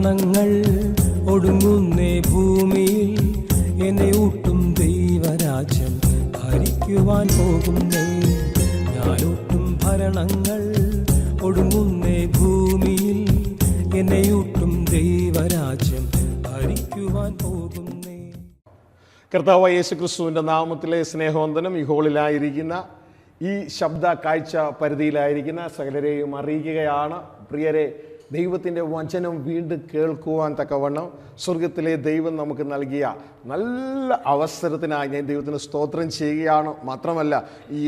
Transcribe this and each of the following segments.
ഭരണങ്ങൾ ഒടുങ്ങുന്നേ ഭൂമിയിൽ, എന്നെ ഊട്ടും ദൈവരാജ്യം ഭരിക്കുവാൻ പോകുന്നേ. ഞാനൂട്ടും ഭരണങ്ങൾ ഒടുങ്ങുന്നേ ഭൂമിയിൽ, എന്നെ ഊട്ടും ദൈവരാജ്യം ഭരിക്കുവാൻ പോകുന്നേ. കർത്താവായ യേശു ക്രിസ്തുവിൻ്റെ നാമത്തിലെ സ്നേഹവന്ദനം ഈ ഹോളിലായിരിക്കുന്ന, ഈ ശബ്ദ കാഴ്ച പരിധിയിലായിരിക്കുന്ന സകലരെയും അറിയിക്കുകയാണ്. പ്രിയരെ, ദൈവത്തിൻ്റെ വചനം വീണ്ടും കേൾക്കുവാൻ തക്കവണ്ണം സ്വർഗത്തിലെ ദൈവം നമുക്ക് നൽകിയ നല്ല അവസരത്തിനായി ഞാൻ ദൈവത്തിന് സ്തോത്രം ചെയ്യുകയാണ്. മാത്രമല്ല,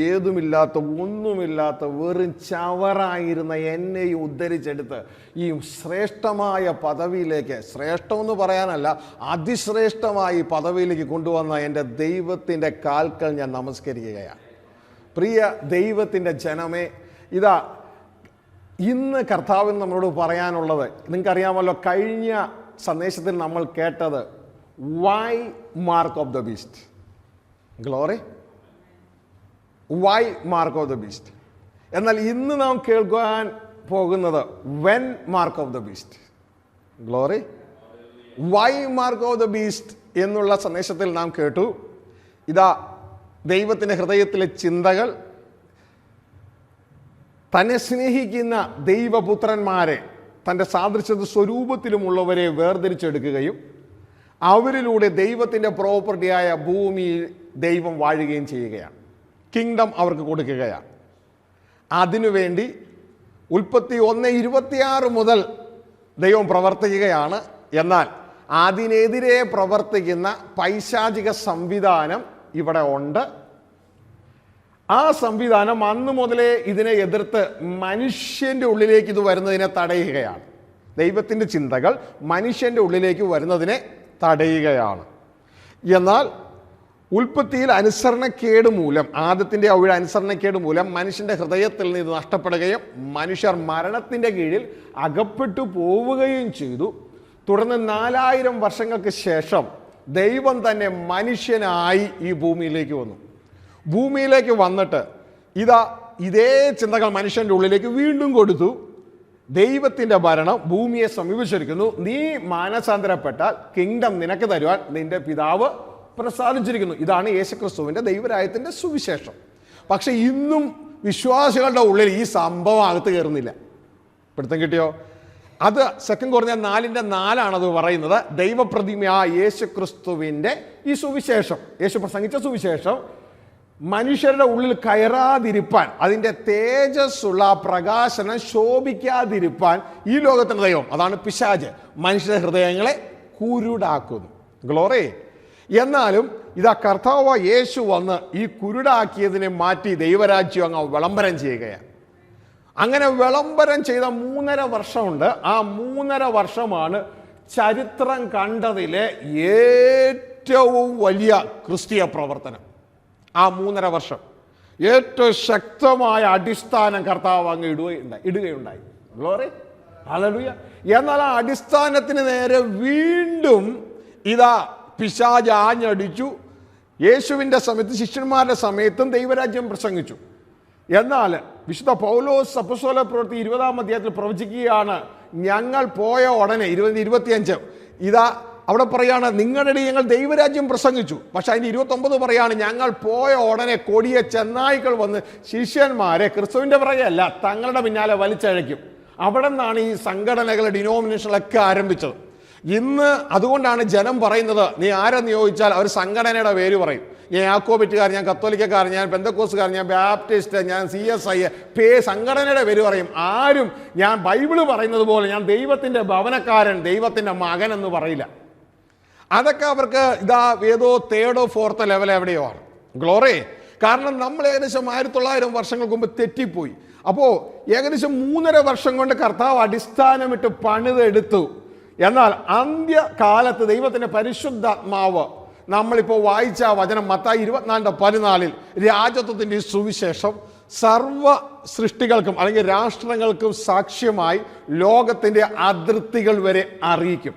ഏതുമില്ലാത്ത ഒന്നുമില്ലാത്ത വെറും ചവറായിരുന്ന എന്നെയും ഉദ്ധരിച്ചെടുത്ത് ഈ ശ്രേഷ്ഠമായ പദവിയിലേക്ക്, ശ്രേഷ്ഠമെന്ന് പറയാനല്ല, അതിശ്രേഷ്ഠമായി പദവിയിലേക്ക് കൊണ്ടുവന്ന എൻ്റെ ദൈവത്തിൻ്റെ കാൽക്കൽ ഞാൻ നമസ്കരിക്കുകയാണ്. പ്രിയ ദൈവത്തിൻ്റെ ജനമേ, ഇതാ ഇന്ന് കർത്താവിന് നമ്മളോട് പറയാനുള്ളത് നിങ്ങൾക്കറിയാമല്ലോ. കഴിഞ്ഞ സന്ദേശത്തിൽ നമ്മൾ കേട്ടത് why mark of the beast. Glory, why mark of the beast. എന്നാൽ ഇന്ന് നാം കേൾക്കുവാൻ പോകുന്നത് when mark of the beast. Glory, why mark of the beast എന്നുള്ള സന്ദേശത്തിൽ നാം കേട്ടു, ഇതാ ദൈവത്തിൻ്റെ ഹൃദയത്തിലെ ചിന്തകൾ തന്നെ സ്നേഹിക്കുന്ന ദൈവപുത്രന്മാരെ, തൻ്റെ സാദൃശ്യ സ്വരൂപത്തിലുമുള്ളവരെ വേർതിരിച്ചെടുക്കുകയും അവരിലൂടെ ദൈവത്തിൻ്റെ പ്രോപ്പർട്ടിയായ ഭൂമിയിൽ ദൈവം വാഴുകയും ചെയ്യുകയാണ്. കിങ്ഡം അവർക്ക് കൊടുക്കുകയാണ്. അതിനുവേണ്ടി ഉൽപ്പത്തി 1:26 മുതൽ ദൈവം പ്രവർത്തിക്കുകയാണ്. എന്നാൽ അതിനെതിരെ പ്രവർത്തിക്കുന്ന പൈശാചിക സംവിധാനം ഇവിടെ ഉണ്ട്. ആ സംവിധാനം അന്ന് മുതലേ ഇതിനെ എതിർത്ത് മനുഷ്യൻ്റെ ഉള്ളിലേക്ക് ഇത് വരുന്നതിനെ തടയുകയാണ്. ദൈവത്തിൻ്റെ ചിന്തകൾ മനുഷ്യൻ്റെ ഉള്ളിലേക്ക് വരുന്നതിനെ തടയുകയാണ്. എന്നാൽ ഉൽപ്പത്തിയിൽ അനുസരണക്കേട് മൂലം, ആദത്തിൻ്റെ അവയുടെ അനുസരണക്കേട് മൂലം മനുഷ്യൻ്റെ ഹൃദയത്തിൽ നിന്ന് ഇത് നഷ്ടപ്പെടുകയും മനുഷ്യർ മരണത്തിൻ്റെ കീഴിൽ അകപ്പെട്ടു പോവുകയും ചെയ്തു. തുടർന്ന് 4000 വർഷങ്ങൾക്ക് ശേഷം ദൈവം തന്നെ മനുഷ്യനായി ഈ ഭൂമിയിലേക്ക് വന്നു. ഭൂമിയിലേക്ക് വന്നിട്ട് ഇതേ ചിന്തകൾ മനുഷ്യൻ്റെ ഉള്ളിലേക്ക് വീണ്ടും കൊടുത്തു. ദൈവത്തിൻ്റെ ഭരണം ഭൂമിയെ സമീപിച്ചിരിക്കുന്നു. നീ മാനസാന്തരപ്പെട്ടാൽ കിങ്ഡം നിനക്ക് തരുവാൻ നിന്റെ പിതാവ് പ്രസാദിച്ചിരിക്കുന്നു. ഇതാണ് യേശുക്രിസ്തുവിൻ്റെ ദൈവരാജ്യത്തിൻ്റെ സുവിശേഷം. പക്ഷെ ഇന്നും വിശ്വാസികളുടെ ഉള്ളിൽ ഈ സംഭവം അകത്ത് കയറുന്നില്ല. പിടുത്തം കിട്ടിയോ? അത് 2 Corinthians 4:4 അത് പറയുന്നത്. ദൈവപ്രതിമയായ യേശുക്രിസ്തുവിൻ്റെ ഈ സുവിശേഷം, യേശു പ്രസംഗിച്ച സുവിശേഷം മനുഷ്യരുടെ ഉള്ളിൽ കയറാതിരിപ്പാൻ, അതിൻ്റെ തേജസ്സുള്ള പ്രകാശനം ശോഭിക്കാതിരിപ്പാൻ ഈ ലോകത്തിൻ്റെ ദൈവം, അതാണ് പിശാച്, മനുഷ്യരുടെ ഹൃദയങ്ങളെ കുരുടാക്കുന്നു. ഗ്ലോറി. എന്നാലും ഇതാ കർത്താവ് യേശു വന്ന് ഈ കുരുടാക്കിയതിനെ മാറ്റി ദൈവരാജ്യം അങ്ങ് വിളംബരം ചെയ്യുകയാണ്. അങ്ങനെ വിളംബരം ചെയ്ത 3.5 വർഷമുണ്ട്. ആ 3.5 വർഷമാണ് ചരിത്രം കണ്ടതിലെ ഏറ്റവും വലിയ ക്രിസ്തീയ പ്രവർത്തനം. ആ 3.5 വർഷം ഏറ്റവും ശക്തമായ അടിസ്ഥാനം കർത്താവ് അങ്ങ് ഇടുകയുണ്ടായി. Glory, hallelujah. എന്നാൽ ആ അടിസ്ഥാനത്തിന് നേരെ വീണ്ടും ഇതാ പിശാച് ആഞ്ഞടിച്ചു. യേശുവിൻ്റെ സമയത്ത്, ശിഷ്യന്മാരുടെ സമയത്തും ദൈവരാജ്യം പ്രസംഗിച്ചു. എന്നാൽ വിശുദ്ധ പൗലോസ് അപ്പോസ്തല പ്രവൃത്തി 20-ാം അധ്യായത്തിൽ പ്രവചിക്കുകയാണ്, ഞങ്ങൾ പോയ ഉടനെ 20-25 ഇതാ അവിടെ പറയാണ്, നിങ്ങളുടെ ഞങ്ങൾ ദൈവരാജ്യം പ്രസംഗിച്ചു. പക്ഷെ അതിന് 29 പറയാണ്, ഞങ്ങൾ പോയ ഉടനെ കൊടിയ ചെന്നായ്ക്കൾ വന്ന് ശിഷ്യന്മാരെ ക്രിസ്തുവിൻ്റെ പിറകെയല്ല തങ്ങളുടെ പിന്നാലെ വലിച്ചഴയ്ക്കും. അവിടെ നിന്നാണ് ഈ സംഘടനകൾ, ഡിനോമിനേഷനൊക്കെ ആരംഭിച്ചത്. ഇന്ന് അതുകൊണ്ടാണ് ജനം പറയുന്നത്, നീ ആരെന്ന് ചോദിച്ചാൽ അവർ സംഘടനയുടെ പേര് പറയും. ഞാൻ യാക്കോബിറ്റുകാരൻ, ഞാൻ കത്തോലിക്കക്കാരൻ, ഞാൻ പെന്തക്കോസ്തുകാരൻ, ഞാൻ ബാപ്റ്റിസ്റ്റ്, ഞാൻ CSI, സംഘടനയുടെ പേര് പറയും. ആരും ഞാൻ ബൈബിള് പറയുന്നത് പോലെ ഞാൻ ദൈവത്തിൻ്റെ ഭവനക്കാരൻ, ദൈവത്തിൻ്റെ മകൻ എന്ന് പറയില്ല. അതൊക്കെ അവർക്ക് ഇതാ ഏതോ 3rd or 4th ലെവൽ എവിടെയോ ആണ്. ഗ്ലോറി. കാരണം നമ്മൾ ഏകദേശം 1900 വർഷങ്ങൾക്ക് മുമ്പ് തെറ്റിപ്പോയി. അപ്പോൾ ഏകദേശം 3.5 വർഷം കൊണ്ട് കർത്താവ് അടിസ്ഥാനമിട്ട് പണിതെടുത്തു. എന്നാൽ അന്ത്യകാലത്ത് ദൈവത്തിൻ്റെ പരിശുദ്ധാത്മാവ്, നമ്മളിപ്പോൾ വായിച്ച വചനം മത്തായി 24:14, രാജത്വത്തിൻ്റെ ഈ സുവിശേഷം സർവ സൃഷ്ടികൾക്കും അല്ലെങ്കിൽ രാഷ്ട്രങ്ങൾക്കും സാക്ഷ്യമായി ലോകത്തിൻ്റെ അതിർത്തികൾ വരെ അറിയിക്കും.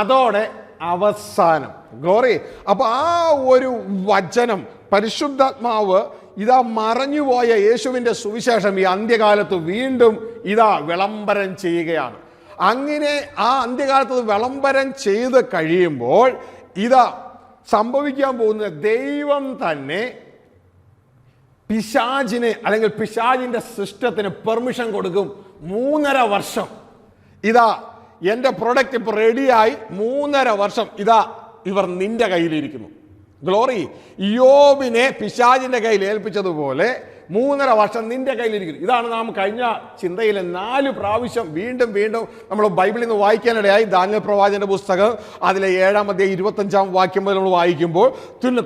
അതോടെ അവസാനം. ഗ്ലോറി. അപ്പൊ ആ ഒരു വചനം, പരിശുദ്ധാത്മാവ് ഇതാ മറഞ്ഞുപോയ യേശുവിൻ്റെ സുവിശേഷം ഈ അന്ത്യകാലത്ത് വീണ്ടും ഇതാ വിളംബരം ചെയ്യുകയാണ്. അങ്ങനെ ആ അന്ത്യകാലത്ത് വിളംബരം ചെയ്ത് കഴിയുമ്പോൾ ഇതാ സംഭവിക്കാൻ പോകുന്ന ദൈവം തന്നെ പിശാചിന് അല്ലെങ്കിൽ പിശാചിന്റെ സിസ്റ്റത്തിന് പെർമിഷൻ കൊടുക്കും. 3.5 വർഷം ഇതാ എൻ്റെ പ്രൊഡക്റ്റ് ഇപ്പൊ റെഡിയായി, 3.5 വർഷം ഇതാ ഇവർ നിന്റെ കയ്യിലിരിക്കുന്നു. ഗ്ലോറി. യോബിനെ പിശാചിന്റെ കയ്യിൽ ഏൽപ്പിച്ചതുപോലെ 3.5 വർഷം നിന്റെ കയ്യിലിരിക്കുന്നു. ഇതാണ് നാം കഴിഞ്ഞ ചിന്തയിൽ 4 പ്രാവശ്യം വീണ്ടും വീണ്ടും നമ്മൾ ബൈബിളിൽ നിന്ന് വായിക്കാനിടയായി. ദാനിയേൽ പ്രവാചകന്റെ പുസ്തകം അതിലെ 7-ാം അധ്യായം 25-ാം വാക്യം മുതൽ നമ്മൾ വായിക്കുമ്പോൾ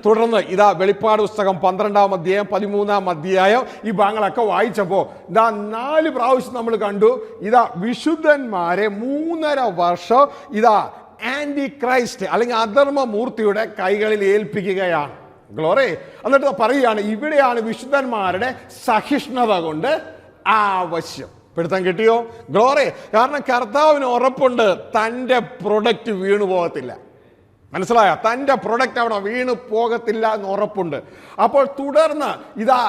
തുടർന്ന് ഇതാ വെളിപ്പാട് പുസ്തകം 12-ാം അധ്യായം 13-ാം അധ്യായം ഈ ഭാഗങ്ങളൊക്കെ വായിച്ചപ്പോൾ ഇതാ 4 പ്രാവശ്യം നമ്മൾ കണ്ടു. ഇതാ വിശുദ്ധന്മാരെ 3.5 വർഷം ഇതാ ആന്റി ക്രൈസ്റ്റ് അല്ലെങ്കിൽ അധർമ്മ മൂർത്തിയുടെ കൈകളിൽ ഏൽപ്പിക്കുകയാണ്. ഗ്ലോറി. എന്നിട്ട് പറയുകയാണ്, ഇവിടെയാണ് വിശുദ്ധന്മാരുടെ സഹിഷ്ണുത കൊണ്ട് ആവശ്യം. പിടുത്തം കിട്ടിയോ? ഗ്ലോറി. കാരണം കർത്താവിന് ഉറപ്പുണ്ട് തൻ്റെ പ്രൊഡക്റ്റ് വീണു പോകത്തില്ല. മനസ്സിലായ? തൻ്റെ പ്രൊഡക്റ്റ് അവിടെ വീണു പോകത്തില്ല എന്ന് ഉറപ്പുണ്ട്. അപ്പോൾ തുടർന്ന് ഇതാ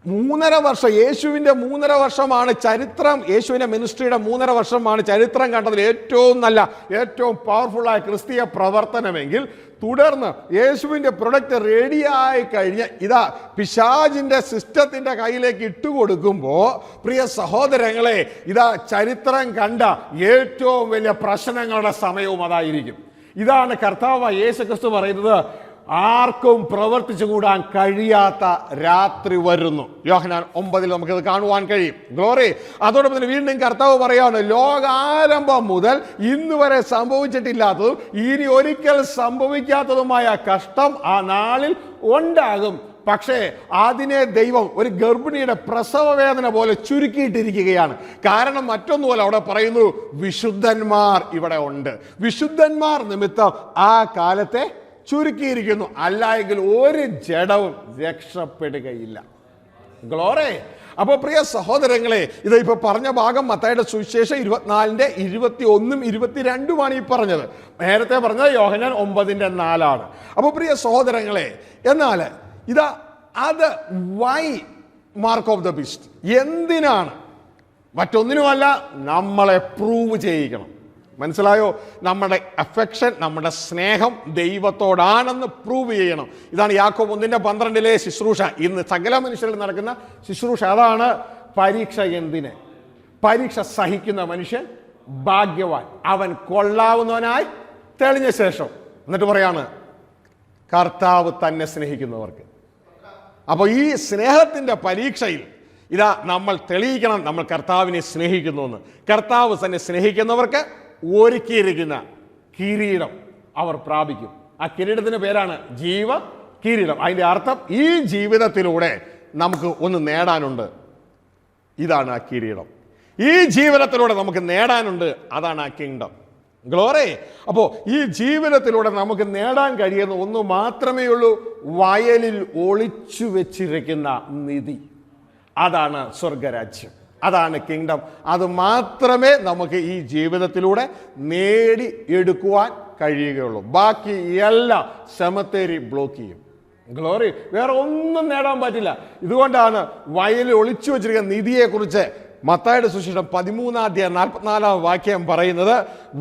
3.5 വർഷം, യേശുവിൻ്റെ 3.5 വർഷമാണ് ചരിത്രം, യേശുവിൻ്റെ മിനിസ്ട്രിയുടെ 3.5 വർഷമാണ് ചരിത്രം കണ്ടതിൽ ഏറ്റവും നല്ല, ഏറ്റവും പവർഫുള്ളായ ക്രിസ്തീയ പ്രവർത്തനമെങ്കിൽ തുടർന്ന് യേശുവിൻ്റെ പ്രൊഡക്റ്റ് റെഡിയായി കഴിഞ്ഞ് ഇതാ പിശാചിൻ്റെ സിസ്റ്റത്തിൻ്റെ കയ്യിലേക്ക് ഇട്ടുകൊടുക്കുമ്പോൾ പ്രിയ സഹോദരങ്ങളെ, ഇതാ ചരിത്രം കണ്ട ഏറ്റവും വലിയ പ്രശ്നങ്ങളുടെ സമയവും അതായിരിക്കും. ഇതാണ് കർത്താവ് യേശു ക്രിസ്തു പറയുന്നത്, ആർക്കും പ്രവർത്തിച്ചു കൂടാൻ കഴിയാത്ത രാത്രി വരുന്നു. യോഹന്നാൻ 9 നമുക്കത് കാണുവാൻ കഴിയും. ഗ്ലോറി. അതോടൊപ്പം തന്നെ വീണ്ടും കർത്താവ് പറയാണ്, ലോകാരംഭം മുതൽ ഇന്ന് വരെ സംഭവിച്ചിട്ടില്ലാത്തതും ഇനി ഒരിക്കൽ സംഭവിക്കാത്തതുമായ കഷ്ടം ആ നാളിൽ ഉണ്ടാകും. പക്ഷേ അതിനെ ദൈവം ഒരു ഗർഭിണിയുടെ പ്രസവ വേദന പോലെ ചുരുക്കിയിട്ടിരിക്കുകയാണ്. കാരണം മറ്റൊന്നുമല്ല, അവിടെ പറയുന്നു വിശുദ്ധന്മാർ ഇവിടെ ഉണ്ട്. വിശുദ്ധന്മാർ നിമിത്തം ആ കാലത്തെ ചുരുക്കിയിരിക്കുന്നു. അല്ല എങ്കിൽ ഒരു ജഡവും രക്ഷപ്പെടുകയില്ല. ഗ്ലോറി. അപ്പോൾ പ്രിയ സഹോദരങ്ങളെ, ഇത് ഇപ്പൊ പറഞ്ഞ ഭാഗം മത്തായിയുടെ സുവിശേഷം 24-ന്റെ 21-ഉം 22-ഉമാണ് ഈ പറഞ്ഞത്. നേരത്തെ പറഞ്ഞത് യോഹന്നാൻ 9-ന്റെ 4-ആണ്. അപ്പോൾ പ്രിയ സഹോദരങ്ങളെ, എന്നാൽ ഇതാ അത് why mark of the beast എന്തിനാണ്? മറ്റൊന്നിനുമല്ല, നമ്മളെ പ്രൂവ് ചെയ്യിക്കണം. മനസ്സിലായോ? നമ്മുടെ അഫെക്ഷൻ, നമ്മുടെ സ്നേഹം ദൈവത്തോടാണെന്ന് പ്രൂവ് ചെയ്യണം. ഇതാണ് യാക്കോബ് 1:12 ശുശ്രൂഷ. ഇന്ന് സകല മനുഷ്യരിൽ നടക്കുന്ന ശുശ്രൂഷ അതാണ്. പരീക്ഷ എന്തിന്? പരീക്ഷ സഹിക്കുന്ന മനുഷ്യൻ ഭാഗ്യവാൻ, അവൻ കൊള്ളാവുന്നവനായി തെളിഞ്ഞ ശേഷം. എന്നിട്ട് പറയാണ്, കർത്താവ് തന്നെ സ്നേഹിക്കുന്നവർക്ക്. അപ്പോൾ ഈ സ്നേഹത്തിൻ്റെ പരീക്ഷയിൽ ഇതാ നമ്മൾ തെളിയിക്കണം നമ്മൾ കർത്താവിനെ സ്നേഹിക്കുന്നു എന്ന്. കർത്താവ് തന്നെ സ്നേഹിക്കുന്നവർക്ക് ഒരുക്കിയിരിക്കുന്ന കിരീടം അവർ പ്രാപിക്കും. ആ കിരീടത്തിന്റെ പേരാണ് ജീവ കിരീടം. അതിൻ്റെ അർത്ഥം ഈ ജീവിതത്തിലൂടെ നമുക്ക് ഒന്ന് നേടാനുണ്ട്, ഇതാണ് ആ കിരീടം. ഈ ജീവിതത്തിലൂടെ നമുക്ക് നേടാനുണ്ട്, അതാണ് ആ കിങ്ഡം. ഗ്ലോറി. അപ്പോൾ ഈ ജീവിതത്തിലൂടെ നമുക്ക് നേടാൻ കഴിയുന്ന ഒന്ന് മാത്രമേ ഉള്ളൂ, വയലിൽ ഒളിച്ചു വെച്ചിരിക്കുന്ന നിധി. അതാണ് സ്വർഗരാജ്യം, അതാണ് കിങ്ഡം. അത് മാത്രമേ നമുക്ക് ഈ ജീവിതത്തിലൂടെ നേടി എടുക്കുവാൻ കഴിയുകയുള്ളൂ. ബാക്കി എല്ലാം സെമത്തേരി ബ്ലോക്ക് ചെയ്യും. ഗ്ലോറി. വേറെ ഒന്നും നേടാൻ പറ്റില്ല. ഇതുകൊണ്ടാണ് വയലിൽ ഒളിച്ചു വെച്ചിരിക്കുന്ന നിധിയെക്കുറിച്ച് മത്തായിയുടെ സുവിശേഷം 13-ാം 44-ാം വാക്യം പറയുന്നത്,